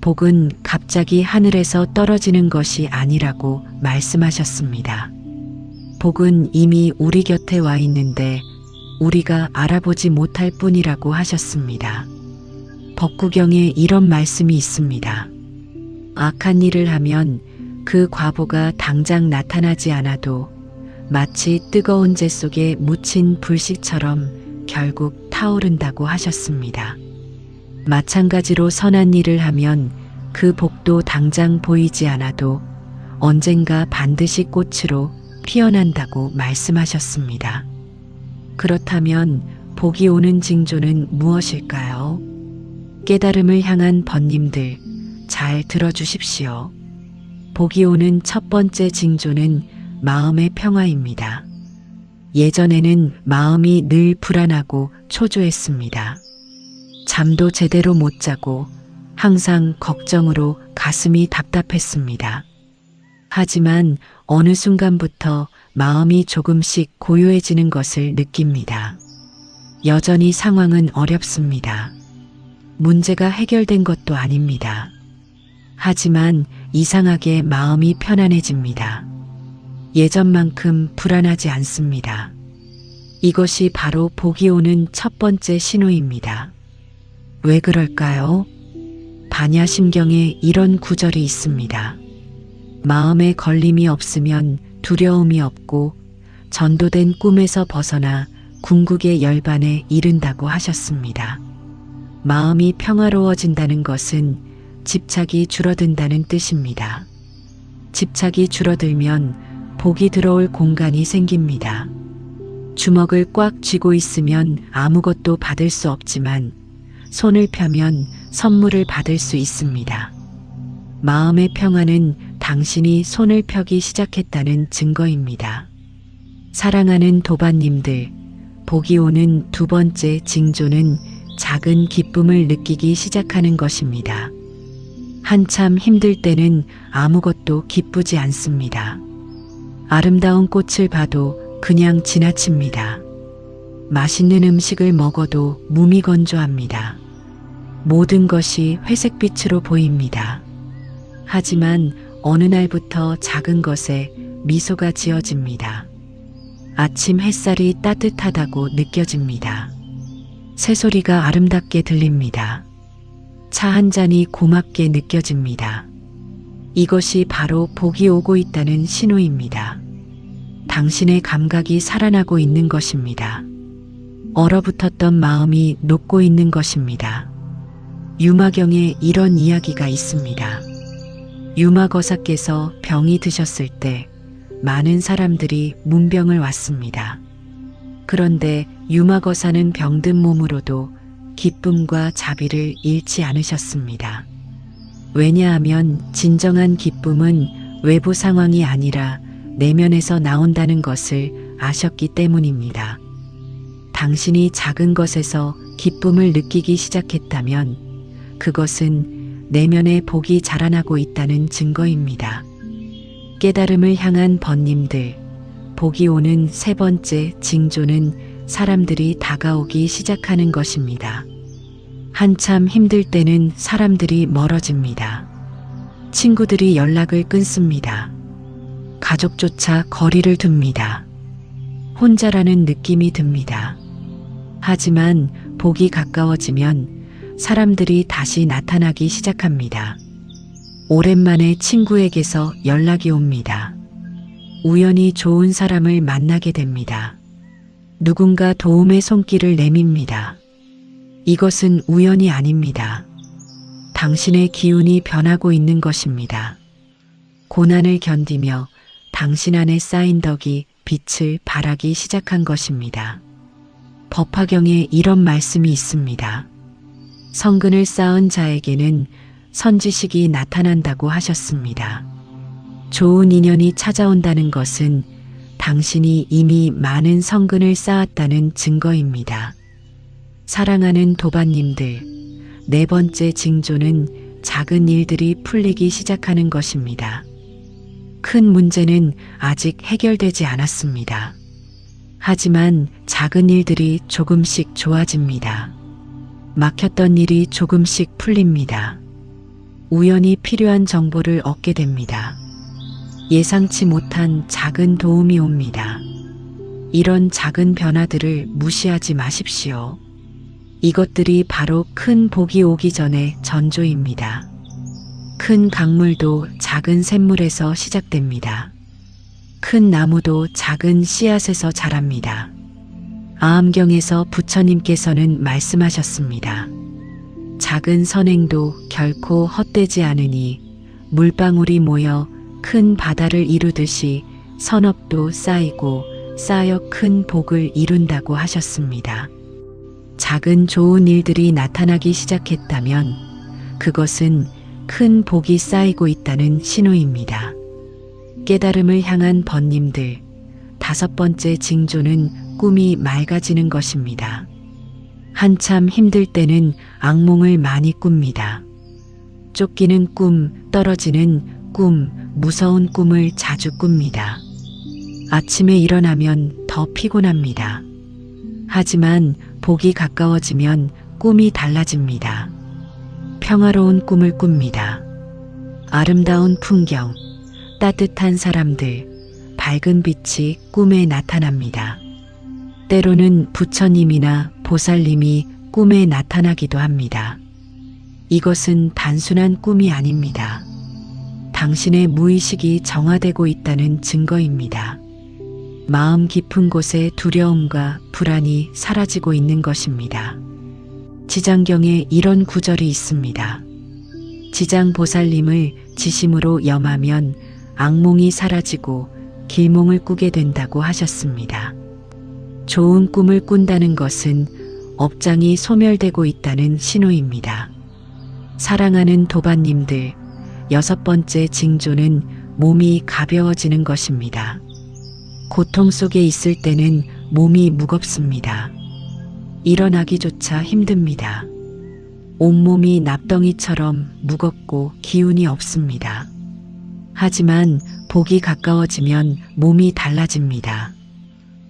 복은 갑자기 하늘에서 떨어지는 것이 아니라고 말씀하셨습니다. 복은 이미 우리 곁에 와 있는데 우리가 알아보지 못할 뿐이라고 하셨습니다. 법구경에 이런 말씀이 있습니다. 악한 일을 하면 그 과보가 당장 나타나지 않아도 마치 뜨거운 재 속에 묻힌 불씨처럼 결국 타오른다고 하셨습니다. 마찬가지로 선한 일을 하면 그 복도 당장 보이지 않아도 언젠가 반드시 꽃으로 피어난다고 말씀하셨습니다. 그렇다면 복이 오는 징조는 무엇일까요? 깨달음을 향한 번님들, 잘 들어주십시오. 복이 오는 첫 번째 징조는 마음의 평화입니다. 예전에는 마음이 늘 불안하고 초조했습니다. 잠도 제대로 못 자고 항상 걱정으로 가슴이 답답했습니다. 하지만 어느 순간부터 마음이 조금씩 고요해지는 것을 느낍니다. 여전히 상황은 어렵습니다. 문제가 해결된 것도 아닙니다. 하지만 이상하게 마음이 편안해집니다. 예전만큼 불안하지 않습니다. 이것이 바로 복이 오는 첫 번째 신호입니다. 왜 그럴까요? 반야심경에 이런 구절이 있습니다. 마음에 걸림이 없으면 두려움이 없고 전도된 꿈에서 벗어나 궁극의 열반에 이른다고 하셨습니다. 마음이 평화로워진다는 것은 집착이 줄어든다는 뜻입니다. 집착이 줄어들면 복이 들어올 공간이 생깁니다. 주먹을 꽉 쥐고 있으면 아무것도 받을 수 없지만 손을 펴면 선물을 받을 수 있습니다. 마음의 평화는 당신이 손을 펴기 시작했다는 증거입니다. 사랑하는 도반님들, 복이 오는 두 번째 징조는 작은 기쁨을 느끼기 시작하는 것입니다. 한참 힘들 때는 아무것도 기쁘지 않습니다. 아름다운 꽃을 봐도 그냥 지나칩니다. 맛있는 음식을 먹어도 몸이 건조합니다. 모든 것이 회색빛으로 보입니다. 하지만 어느 날부터 작은 것에 미소가 지어집니다. 아침 햇살이 따뜻하다고 느껴집니다. 새소리가 아름답게 들립니다. 차 한 잔이 고맙게 느껴집니다. 이것이 바로 복이 오고 있다는 신호입니다. 당신의 감각이 살아나고 있는 것입니다. 얼어붙었던 마음이 녹고 있는 것입니다. 유마경에 이런 이야기가 있습니다. 유마거사께서 병이 드셨을 때 많은 사람들이 문병을 왔습니다. 그런데 유마거사는 병든 몸으로도 기쁨과 자비를 잃지 않으셨습니다. 왜냐하면 진정한 기쁨은 외부 상황이 아니라 내면에서 나온다는 것을 아셨기 때문입니다. 당신이 작은 것에서 기쁨을 느끼기 시작했다면 그것은 내면의 복이 자라나고 있다는 증거입니다. 깨달음을 향한 번님들, 복이 오는 세 번째 징조는 사람들이 다가오기 시작하는 것입니다. 한참 힘들 때는 사람들이 멀어집니다. 친구들이 연락을 끊습니다. 가족조차 거리를 둡니다. 혼자라는 느낌이 듭니다. 하지만 복이 가까워지면 사람들이 다시 나타나기 시작합니다. 오랜만에 친구에게서 연락이 옵니다. 우연히 좋은 사람을 만나게 됩니다. 누군가 도움의 손길을 내밉니다. 이것은 우연이 아닙니다. 당신의 기운이 변하고 있는 것입니다. 고난을 견디며 당신 안에 쌓인 덕이 빛을 발하기 시작한 것입니다. 법화경에 이런 말씀이 있습니다. 성근을 쌓은 자에게는 선지식이 나타난다고 하셨습니다. 좋은 인연이 찾아온다는 것은 당신이 이미 많은 성근을 쌓았다는 증거입니다. 사랑하는 도반님들, 네 번째 징조는 작은 일들이 풀리기 시작하는 것입니다. 큰 문제는 아직 해결되지 않았습니다. 하지만 작은 일들이 조금씩 좋아집니다. 막혔던 일이 조금씩 풀립니다. 우연히 필요한 정보를 얻게 됩니다. 예상치 못한 작은 도움이 옵니다. 이런 작은 변화들을 무시하지 마십시오. 이것들이 바로 큰 복이 오기 전에 전조입니다. 큰 강물도 작은 샘물에서 시작됩니다. 큰 나무도 작은 씨앗에서 자랍니다. 아함경에서 부처님께서는 말씀하셨습니다. 작은 선행도 결코 헛되지 않으니 물방울이 모여 큰 바다를 이루듯이 선업도 쌓이고 쌓여 큰 복을 이룬다고 하셨습니다. 작은 좋은 일들이 나타나기 시작했다면 그것은 큰 복이 쌓이고 있다는 신호입니다. 깨달음을 향한 번님들, 다섯 번째 징조는 꿈이 맑아지는 것입니다. 한참 힘들 때는 악몽을 많이 꿉니다. 쫓기는 꿈, 떨어지는 꿈, 무서운 꿈을 자주 꿉니다. 아침에 일어나면 더 피곤합니다. 하지만 복이 가까워지면 꿈이 달라집니다. 평화로운 꿈을 꿉니다. 아름다운 풍경, 따뜻한 사람들, 밝은 빛이 꿈에 나타납니다. 때로는 부처님이나 보살님이 꿈에 나타나기도 합니다. 이것은 단순한 꿈이 아닙니다. 당신의 무의식이 정화되고 있다는 증거입니다. 마음 깊은 곳에 두려움과 불안이 사라지고 있는 것입니다. 지장경에 이런 구절이 있습니다. 지장보살님을 지심으로 염하면 악몽이 사라지고 길몽을 꾸게 된다고 하셨습니다. 좋은 꿈을 꾼다는 것은 업장이 소멸되고 있다는 신호입니다. 사랑하는 도반님들, 여섯 번째 징조는 몸이 가벼워지는 것입니다. 고통 속에 있을 때는 몸이 무겁습니다. 일어나기조차 힘듭니다. 온몸이 납덩이처럼 무겁고 기운이 없습니다. 하지만 복이 가까워지면 몸이 달라집니다.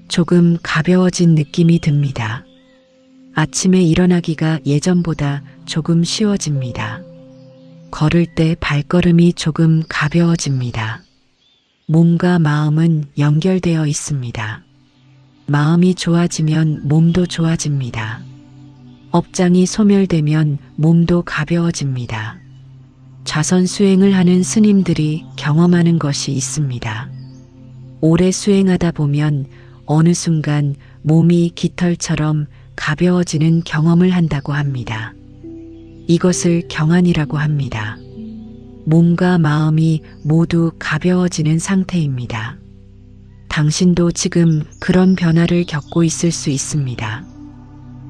조금 가벼워진 느낌이 듭니다. 아침에 일어나기가 예전보다 조금 쉬워집니다. 걸을 때 발걸음이 조금 가벼워집니다. 몸과 마음은 연결되어 있습니다. 마음이 좋아지면 몸도 좋아집니다. 업장이 소멸되면 몸도 가벼워집니다. 좌선 수행을 하는 스님들이 경험하는 것이 있습니다. 오래 수행하다 보면 어느 순간 몸이 깃털처럼 가벼워지는 경험을 한다고 합니다. 이것을 경안이라고 합니다. 몸과 마음이 모두 가벼워지는 상태입니다. 당신도 지금 그런 변화를 겪고 있을 수 있습니다.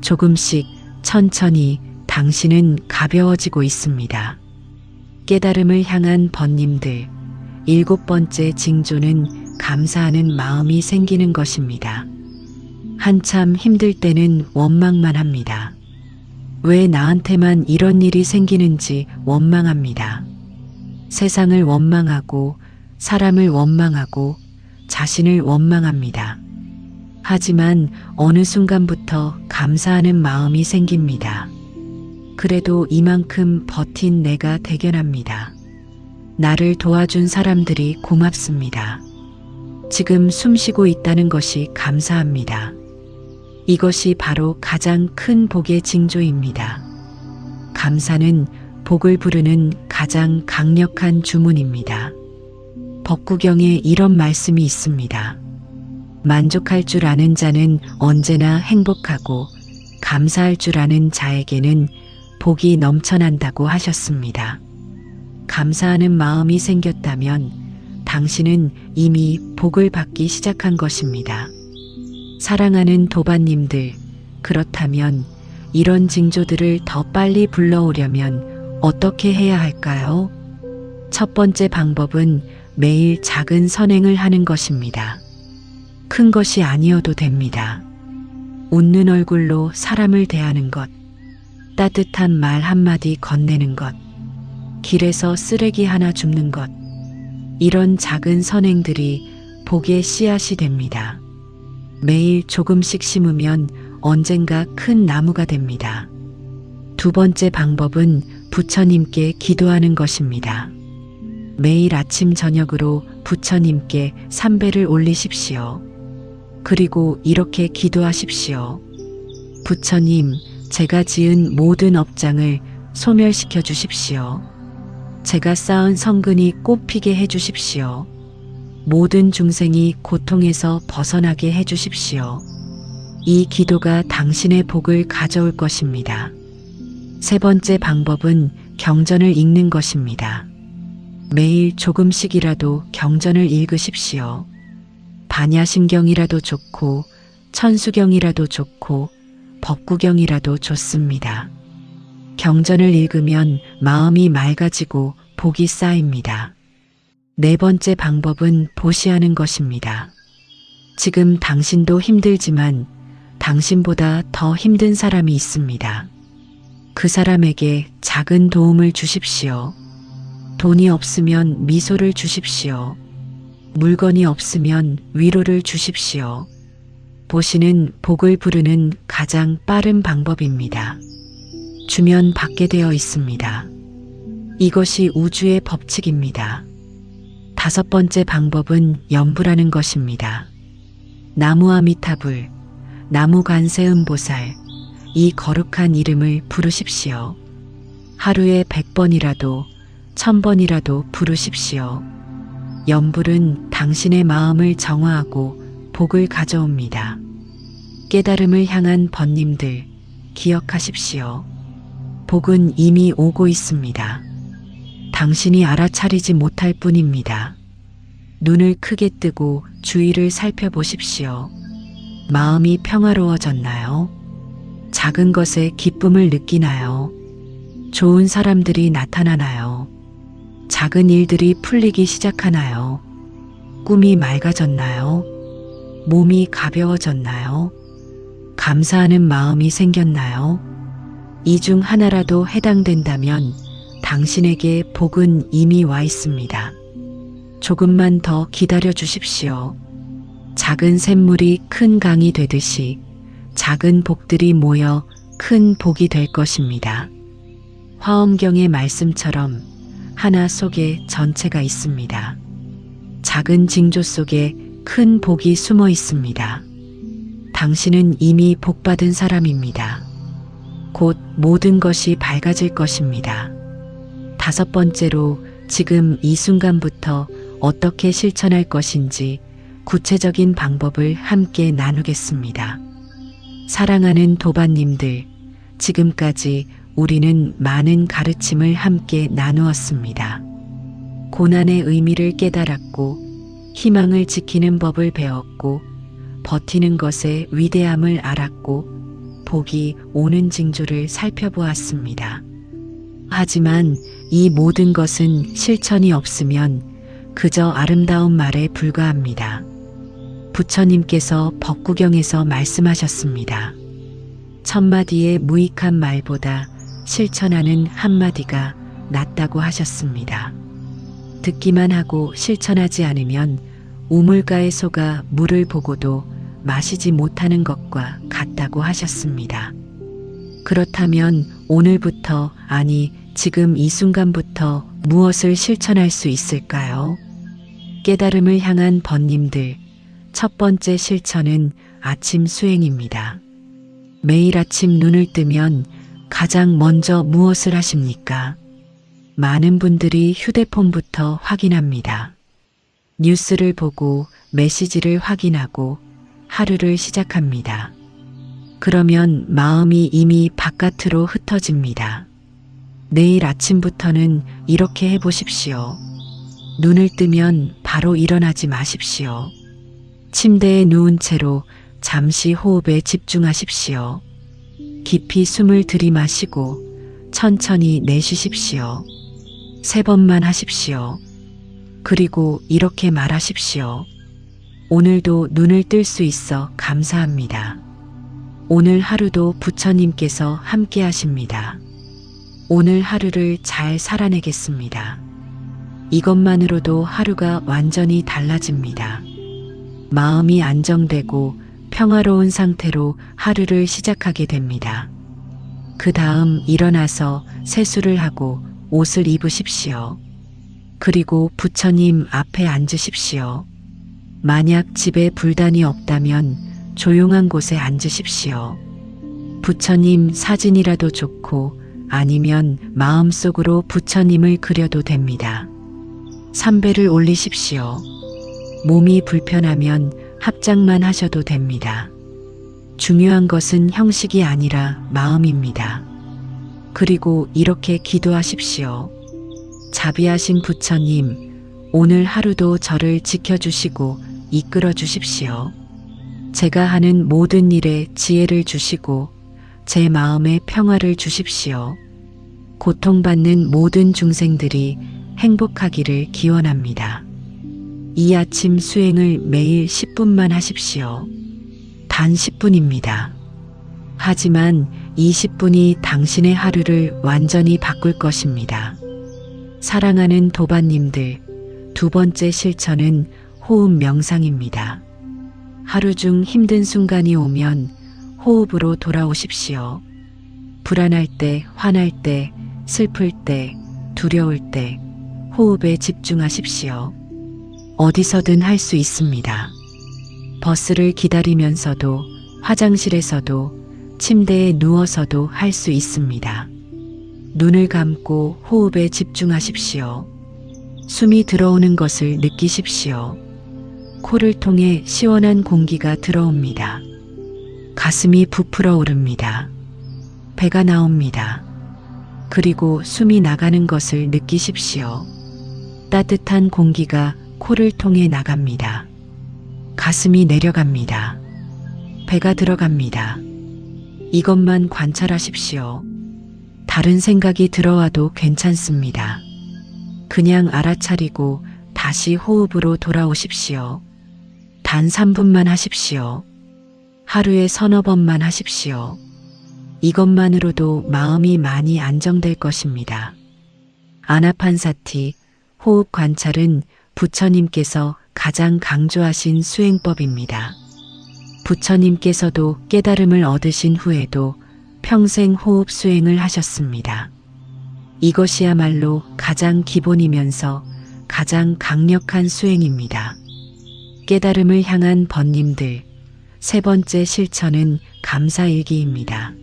조금씩 천천히 당신은 가벼워지고 있습니다. 깨달음을 향한 번님들, 일곱 번째 징조는 감사하는 마음이 생기는 것입니다. 한참 힘들 때는 원망만 합니다. 왜 나한테만 이런 일이 생기는지 원망합니다. 세상을 원망하고 사람을 원망하고 자신을 원망합니다. 하지만 어느 순간부터 감사하는 마음이 생깁니다. 그래도 이만큼 버틴 내가 대견합니다. 나를 도와준 사람들이 고맙습니다. 지금 숨쉬고 있다는 것이 감사합니다. 이것이 바로 가장 큰 복의 징조입니다. 감사는 복을 부르는 가장 강력한 주문입니다. 법구경에 이런 말씀이 있습니다. 만족할 줄 아는 자는 언제나 행복하고 감사할 줄 아는 자에게는 복이 넘쳐난다고 하셨습니다. 감사하는 마음이 생겼다면 당신은 이미 복을 받기 시작한 것입니다. 사랑하는 도반님들, 그렇다면 이런 징조들을 더 빨리 불러오려면 어떻게 해야 할까요? 첫 번째 방법은 매일 작은 선행을 하는 것입니다. 큰 것이 아니어도 됩니다. 웃는 얼굴로 사람을 대하는 것, 따뜻한 말 한마디 건네는 것, 길에서 쓰레기 하나 줍는 것, 이런 작은 선행들이 복의 씨앗이 됩니다. 매일 조금씩 심으면 언젠가 큰 나무가 됩니다. 두 번째 방법은 부처님께 기도하는 것입니다. 매일 아침 저녁으로 부처님께 삼배를 올리십시오. 그리고 이렇게 기도하십시오. 부처님, 제가 지은 모든 업장을 소멸시켜 주십시오. 제가 쌓은 성근이 꽃피게 해 주십시오. 모든 중생이 고통에서 벗어나게 해 주십시오. 이 기도가 당신의 복을 가져올 것입니다. 세 번째 방법은 경전을 읽는 것입니다. 매일 조금씩이라도 경전을 읽으십시오. 반야심경이라도 좋고 천수경이라도 좋고 법구경이라도 좋습니다. 경전을 읽으면 마음이 맑아지고 복이 쌓입니다. 네 번째 방법은 보시하는 것입니다. 지금 당신도 힘들지만 당신보다 더 힘든 사람이 있습니다. 그 사람에게 작은 도움을 주십시오. 돈이 없으면 미소를 주십시오. 물건이 없으면 위로를 주십시오. 보시는 복을 부르는 가장 빠른 방법입니다. 주면 받게 되어 있습니다. 이것이 우주의 법칙입니다. 다섯 번째 방법은 염불하는 것입니다. 나무 아미타불, 나무 관세음보살, 이 거룩한 이름을 부르십시오. 하루에 100번이라도 1000번이라도 부르십시오. 염불은 당신의 마음을 정화하고 복을 가져옵니다. 깨달음을 향한 번님들, 기억하십시오. 복은 이미 오고 있습니다. 당신이 알아차리지 못할 뿐입니다. 눈을 크게 뜨고 주위를 살펴보십시오. 마음이 평화로워졌나요? 작은 것에 기쁨을 느끼나요? 좋은 사람들이 나타나나요? 작은 일들이 풀리기 시작하나요? 꿈이 맑아졌나요? 몸이 가벼워졌나요? 감사하는 마음이 생겼나요? 이 중 하나라도 해당된다면 당신에게 복은 이미 와 있습니다. 조금만 더 기다려 주십시오. 작은 샘물이 큰 강이 되듯이 작은 복들이 모여 큰 복이 될 것입니다. 화엄경의 말씀처럼 하나 속에 전체가 있습니다. 작은 징조 속에 큰 복이 숨어 있습니다. 당신은 이미 복받은 사람입니다. 곧 모든 것이 밝아질 것입니다. 다섯 번째로 지금 이 순간부터 어떻게 실천할 것인지 구체적인 방법을 함께 나누겠습니다. 사랑하는 도반님들, 지금까지 우리는 많은 가르침을 함께 나누었습니다. 고난의 의미를 깨달았고 희망을 지키는 법을 배웠고 버티는 것의 위대함을 알았고 복이 오는 징조를 살펴보았습니다. 하지만 이 모든 것은 실천이 없으면 그저 아름다운 말에 불과합니다. 부처님께서 법구경에서 말씀하셨습니다. 천마디의 무익한 말보다 실천하는 한마디가 낫다고 하셨습니다. 듣기만 하고 실천하지 않으면 우물가의 소가 물을 보고도 마시지 못하는 것과 같다고 하셨습니다. 그렇다면 오늘부터, 아니 지금 이 순간부터 무엇을 실천할 수 있을까요? 깨달음을 향한 번님들, 첫 번째 실천은 아침 수행입니다. 매일 아침 눈을 뜨면 가장 먼저 무엇을 하십니까? 많은 분들이 휴대폰부터 확인합니다. 뉴스를 보고 메시지를 확인하고 하루를 시작합니다. 그러면 마음이 이미 바깥으로 흩어집니다. 내일 아침부터는 이렇게 해보십시오. 눈을 뜨면 바로 일어나지 마십시오. 침대에 누운 채로 잠시 호흡에 집중하십시오. 깊이 숨을 들이마시고 천천히 내쉬십시오. 3번만 하십시오. 그리고 이렇게 말하십시오. 오늘도 눈을 뜰 수 있어 감사합니다. 오늘 하루도 부처님께서 함께 하십니다. 오늘 하루를 잘 살아내겠습니다. 이것만으로도 하루가 완전히 달라집니다. 마음이 안정되고 평화로운 상태로 하루를 시작하게 됩니다. 그 다음 일어나서 세수를 하고 옷을 입으십시오. 그리고 부처님 앞에 앉으십시오. 만약 집에 불단이 없다면 조용한 곳에 앉으십시오. 부처님 사진이라도 좋고 아니면 마음속으로 부처님을 그려도 됩니다. 삼배를 올리십시오. 몸이 불편하면 합장만 하셔도 됩니다. 중요한 것은 형식이 아니라 마음입니다. 그리고 이렇게 기도하십시오. 자비하신 부처님, 오늘 하루도 저를 지켜주시고 이끌어 주십시오. 제가 하는 모든 일에 지혜를 주시고 제 마음에 평화를 주십시오. 고통받는 모든 중생들이 행복하기를 기원합니다. 이 아침 수행을 매일 10분만 하십시오. 단 10분입니다. 하지만 20분이 당신의 하루를 완전히 바꿀 것입니다. 사랑하는 도반님들, 2번째 실천은 호흡 명상입니다. 하루 중 힘든 순간이 오면 호흡으로 돌아오십시오. 불안할 때, 화날 때, 슬플 때, 두려울 때 호흡에 집중하십시오. 어디서든 할 수 있습니다. 버스를 기다리면서도, 화장실에서도, 침대에 누워서도 할 수 있습니다. 눈을 감고 호흡에 집중하십시오. 숨이 들어오는 것을 느끼십시오. 코를 통해 시원한 공기가 들어옵니다. 가슴이 부풀어 오릅니다. 배가 나옵니다. 그리고 숨이 나가는 것을 느끼십시오. 따뜻한 공기가 코를 통해 나갑니다. 가슴이 내려갑니다. 배가 들어갑니다. 이것만 관찰하십시오. 다른 생각이 들어와도 괜찮습니다. 그냥 알아차리고 다시 호흡으로 돌아오십시오. 단 3분만 하십시오. 하루에 3-4번만 하십시오. 이것만으로도 마음이 많이 안정될 것입니다. 아나판사티, 호흡 관찰은 부처님께서 가장 강조하신 수행법입니다. 부처님께서도 깨달음을 얻으신 후에도 평생 호흡 수행을 하셨습니다. 이것이야말로 가장 기본이면서 가장 강력한 수행입니다. 깨달음을 향한 번님들, 3번째 실천은 감사일기입니다.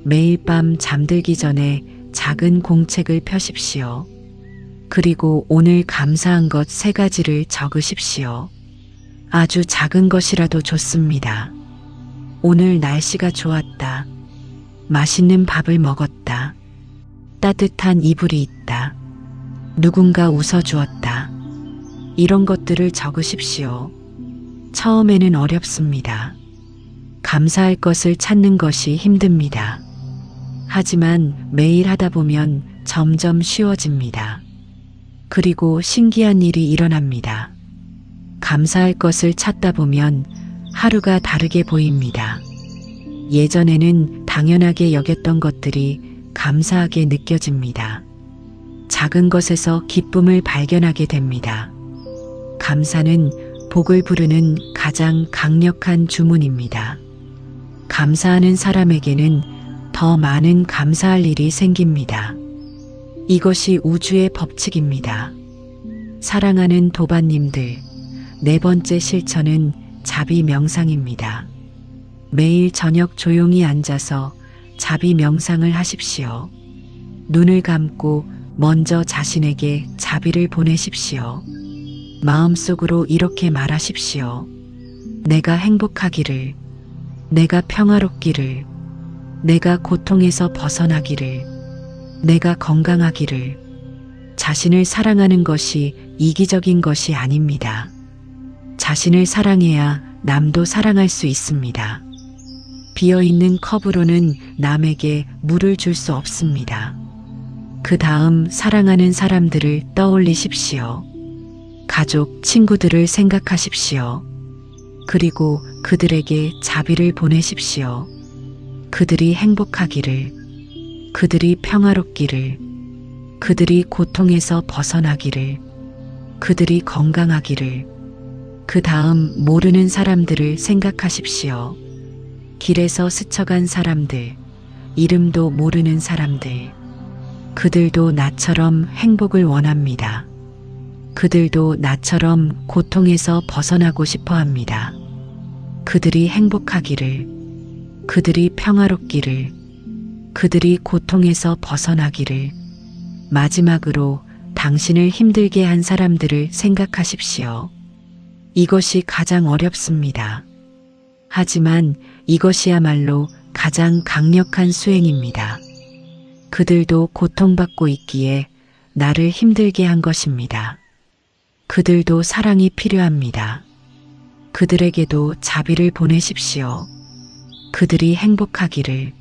매일 밤 잠들기 전에 작은 공책을 펴십시오. 그리고 오늘 감사한 것 3가지를 적으십시오. 아주 작은 것이라도 좋습니다. 오늘 날씨가 좋았다. 맛있는 밥을 먹었다. 따뜻한 이불이 있다. 누군가 웃어주었다. 이런 것들을 적으십시오. 처음에는 어렵습니다. 감사할 것을 찾는 것이 힘듭니다. 하지만 매일 하다 보면 점점 쉬워집니다. 그리고 신기한 일이 일어납니다. 감사할 것을 찾다 보면 하루가 다르게 보입니다. 예전에는 당연하게 여겼던 것들이 감사하게 느껴집니다. 작은 것에서 기쁨을 발견하게 됩니다. 감사는 복을 부르는 가장 강력한 주문입니다. 감사하는 사람에게는 더 많은 감사할 일이 생깁니다. 이것이 우주의 법칙입니다. 사랑하는 도반님들, 4번째 실천은 자비 명상입니다. 매일 저녁 조용히 앉아서 자비 명상을 하십시오. 눈을 감고 먼저 자신에게 자비를 보내십시오. 마음속으로 이렇게 말하십시오. 내가 행복하기를, 내가 평화롭기를, 내가 고통에서 벗어나기를, 내가 건강하기를. 자신을 사랑하는 것이 이기적인 것이 아닙니다. 자신을 사랑해야 남도 사랑할 수 있습니다. 비어있는 컵으로는 남에게 물을 줄 수 없습니다. 그 다음 사랑하는 사람들을 떠올리십시오. 가족, 친구들을 생각하십시오. 그리고 그들에게 자비를 보내십시오. 그들이 행복하기를, 그들이 평화롭기를, 그들이 고통에서 벗어나기를, 그들이 건강하기를. 그 다음 모르는 사람들을 생각하십시오. 길에서 스쳐간 사람들, 이름도 모르는 사람들. 그들도 나처럼 행복을 원합니다. 그들도 나처럼 고통에서 벗어나고 싶어 합니다. 그들이 행복하기를, 그들이 평화롭기를, 그들이 고통에서 벗어나기를. 마지막으로 당신을 힘들게 한 사람들을 생각하십시오. 이것이 가장 어렵습니다. 하지만 이것이야말로 가장 강력한 수행입니다. 그들도 고통받고 있기에 나를 힘들게 한 것입니다. 그들도 사랑이 필요합니다. 그들에게도 자비를 보내십시오. 그들이 행복하기를,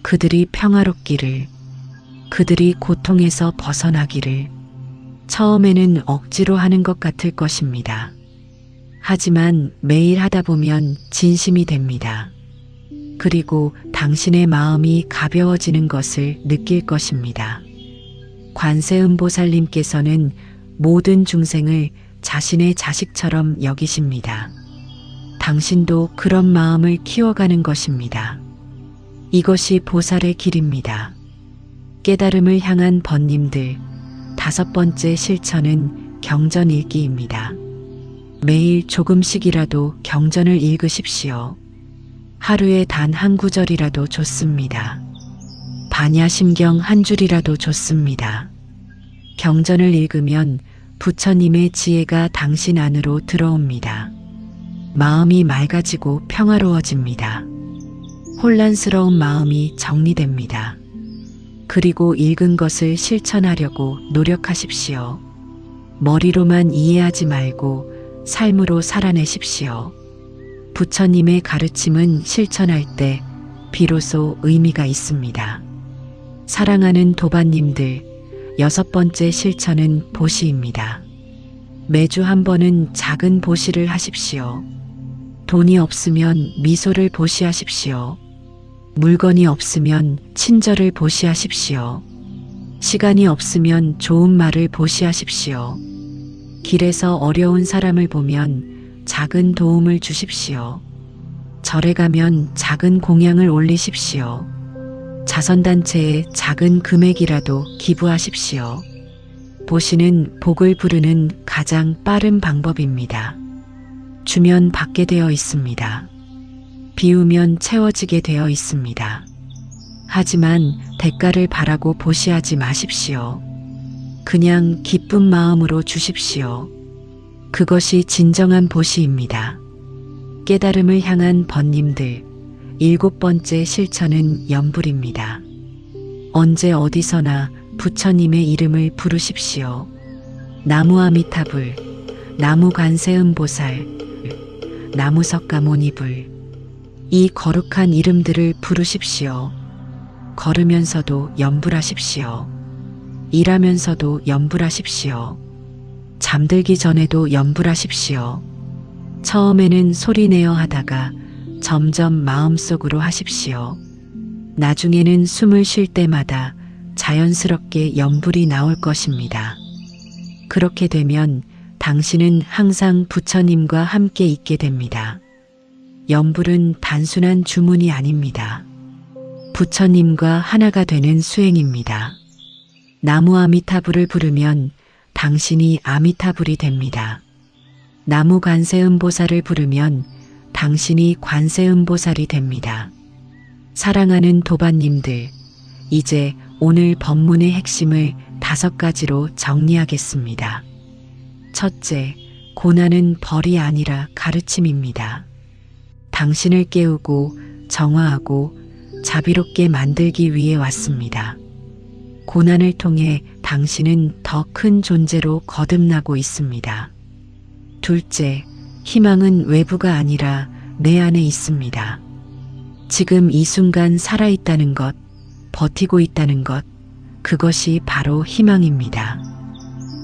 그들이 평화롭기를, 그들이 고통에서 벗어나기를. 처음에는 억지로 하는 것 같을 것입니다. 하지만 매일 하다 보면 진심이 됩니다. 그리고 당신의 마음이 가벼워지는 것을 느낄 것입니다. 관세음보살님께서는 모든 중생을 자신의 자식처럼 여기십니다. 당신도 그런 마음을 키워가는 것입니다. 이것이 보살의 길입니다. 깨달음을 향한 번님들, 5번째 실천은 경전 읽기입니다. 매일 조금씩이라도 경전을 읽으십시오. 하루에 단 한 구절이라도 좋습니다. 반야심경 한 줄이라도 좋습니다. 경전을 읽으면 부처님의 지혜가 당신 안으로 들어옵니다. 마음이 맑아지고 평화로워집니다. 혼란스러운 마음이 정리됩니다. 그리고 읽은 것을 실천하려고 노력하십시오. 머리로만 이해하지 말고 삶으로 살아내십시오. 부처님의 가르침은 실천할 때 비로소 의미가 있습니다. 사랑하는 도반님들, 6번째 실천은 보시입니다. 매주 한 번은 작은 보시를 하십시오. 돈이 없으면 미소를 보시하십시오. 물건이 없으면 친절을 보시하십시오. 시간이 없으면 좋은 말을 보시하십시오. 길에서 어려운 사람을 보면 작은 도움을 주십시오. 절에 가면 작은 공양을 올리십시오. 자선단체에 작은 금액이라도 기부하십시오. 보시는 복을 부르는 가장 빠른 방법입니다. 주면 받게 되어 있습니다. 비우면 채워지게 되어 있습니다. 하지만 대가를 바라고 보시하지 마십시오. 그냥 기쁜 마음으로 주십시오. 그것이 진정한 보시입니다. 깨달음을 향한 번님들, 7번째 실천은 염불입니다. 언제 어디서나 부처님의 이름을 부르십시오. 나무 아미타불, 나무 관세음보살, 나무 석가모니불. 이 거룩한 이름들을 부르십시오. 걸으면서도 염불하십시오. 일하면서도 염불하십시오. 잠들기 전에도 염불하십시오. 처음에는 소리내어 하다가 점점 마음속으로 하십시오. 나중에는 숨을 쉴 때마다 자연스럽게 염불이 나올 것입니다. 그렇게 되면 당신은 항상 부처님과 함께 있게 됩니다. 염불은 단순한 주문이 아닙니다. 부처님과 하나가 되는 수행입니다. 나무 아미타불을 부르면 당신이 아미타불이 됩니다. 나무 관세음보살을 부르면 당신이 관세음보살이 됩니다. 사랑하는 도반님들, 이제 오늘 법문의 핵심을 5가지로 정리하겠습니다. 첫째, 고난은 벌이 아니라 가르침입니다. 당신을 깨우고 정화하고 자비롭게 만들기 위해 왔습니다. 고난을 통해 당신은 더 큰 존재로 거듭나고 있습니다. 둘째, 희망은 외부가 아니라 내 안에 있습니다. 지금 이 순간 살아있다는 것, 버티고 있다는 것, 그것이 바로 희망입니다.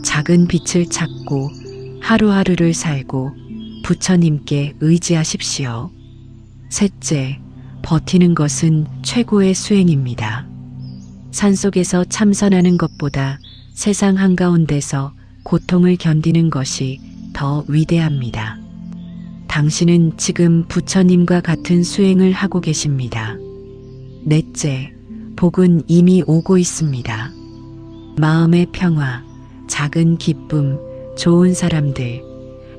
작은 빛을 찾고 하루하루를 살고 부처님께 의지하십시오. 셋째, 버티는 것은 최고의 수행입니다. 산속에서 참선하는 것보다 세상 한가운데서 고통을 견디는 것이 더 위대합니다. 당신은 지금 부처님과 같은 수행을 하고 계십니다. 넷째, 복은 이미 오고 있습니다. 마음의 평화, 작은 기쁨, 좋은 사람들,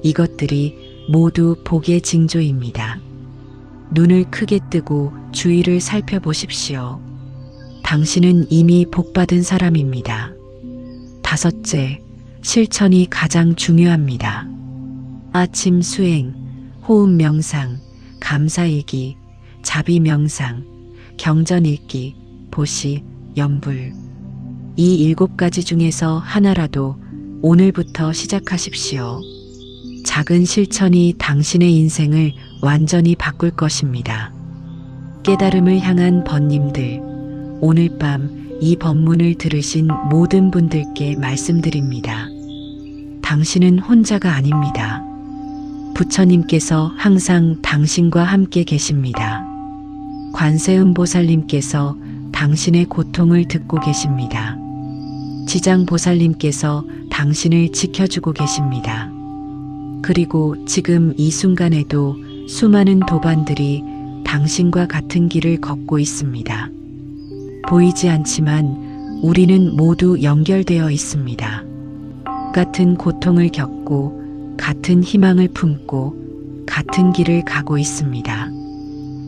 이것들이 모두 복의 징조입니다. 눈을 크게 뜨고 주위를 살펴보십시오. 당신은 이미 복받은 사람입니다. 다섯째, 실천이 가장 중요합니다. 아침 수행, 호흡 명상, 감사일기, 자비 명상, 경전 읽기, 보시, 염불. 이 7가지 중에서 하나라도 오늘부터 시작하십시오. 작은 실천이 당신의 인생을 완전히 바꿀 것입니다. 깨달음을 향한 번님들, 오늘 밤 이 법문을 들으신 모든 분들께 말씀드립니다. 당신은 혼자가 아닙니다. 부처님께서 항상 당신과 함께 계십니다. 관세음보살님께서 당신의 고통을 듣고 계십니다. 지장보살님께서 당신을 지켜주고 계십니다. 그리고 지금 이 순간에도 수많은 도반들이 당신과 같은 길을 걷고 있습니다. 보이지 않지만 우리는 모두 연결되어 있습니다. 같은 고통을 겪고 같은 희망을 품고 같은 길을 가고 있습니다.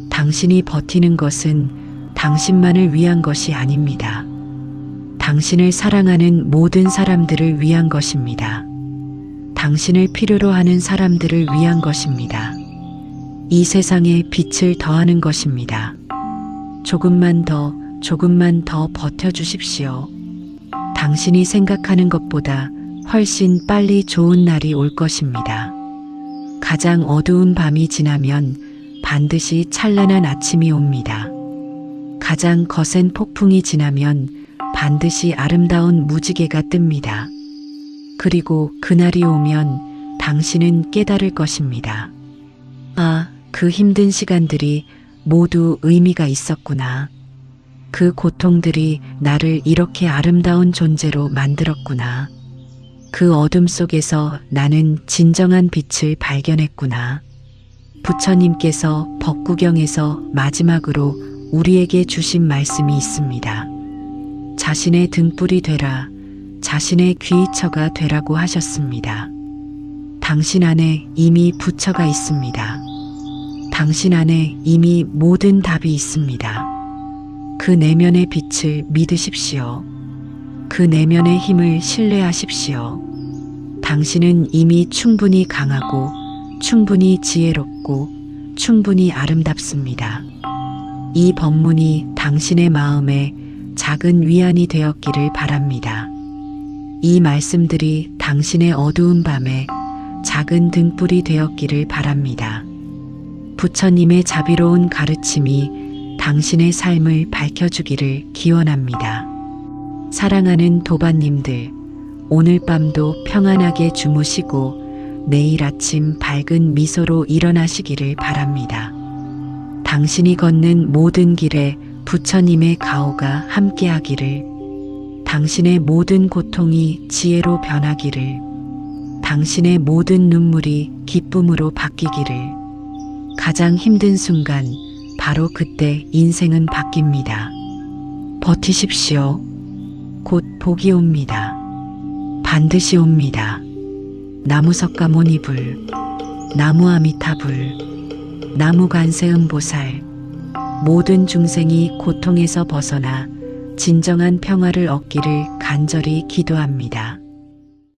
당신이 버티는 것은 당신만을 위한 것이 아닙니다. 당신을 사랑하는 모든 사람들을 위한 것입니다. 당신을 필요로 하는 사람들을 위한 것입니다. 이 세상에 빛을 더하는 것입니다. 조금만 더 버텨주십시오. 당신이 생각하는 것보다 훨씬 빨리 좋은 날이 올 것입니다. 가장 어두운 밤이 지나면 반드시 찬란한 아침이 옵니다. 가장 거센 폭풍이 지나면 반드시 아름다운 무지개가 뜹니다. 그리고 그날이 오면 당신은 깨달을 것입니다. 아, 그 힘든 시간들이 모두 의미가 있었구나. 그 고통들이 나를 이렇게 아름다운 존재로 만들었구나. 그 어둠 속에서 나는 진정한 빛을 발견했구나. 부처님께서 법구경에서 마지막으로 우리에게 주신 말씀이 있습니다. 자신의 등불이 되라, 자신의 귀처가 되라고 하셨습니다. 당신 안에 이미 부처가 있습니다. 당신 안에 이미 모든 답이 있습니다. 그 내면의 빛을 믿으십시오. 그 내면의 힘을 신뢰하십시오. 당신은 이미 충분히 강하고 충분히 지혜롭고 충분히 아름답습니다. 이 법문이 당신의 마음에 작은 위안이 되었기를 바랍니다. 이 말씀들이 당신의 어두운 밤에 작은 등불이 되었기를 바랍니다. 부처님의 자비로운 가르침이 당신의 삶을 밝혀주기를 기원합니다. 사랑하는 도반님들, 오늘 밤도 평안하게 주무시고 내일 아침 밝은 미소로 일어나시기를 바랍니다. 당신이 걷는 모든 길에 부처님의 가호가 함께하기를, 당신의 모든 고통이 지혜로 변하기를, 당신의 모든 눈물이 기쁨으로 바뀌기를, 가장 힘든 순간, 바로 그때 인생은 바뀝니다. 버티십시오. 곧 복이 옵니다. 반드시 옵니다. 나무석가모니불, 나무아미타불, 나무관세음보살, 모든 중생이 고통에서 벗어나 진정한 평화를 얻기를 간절히 기도합니다.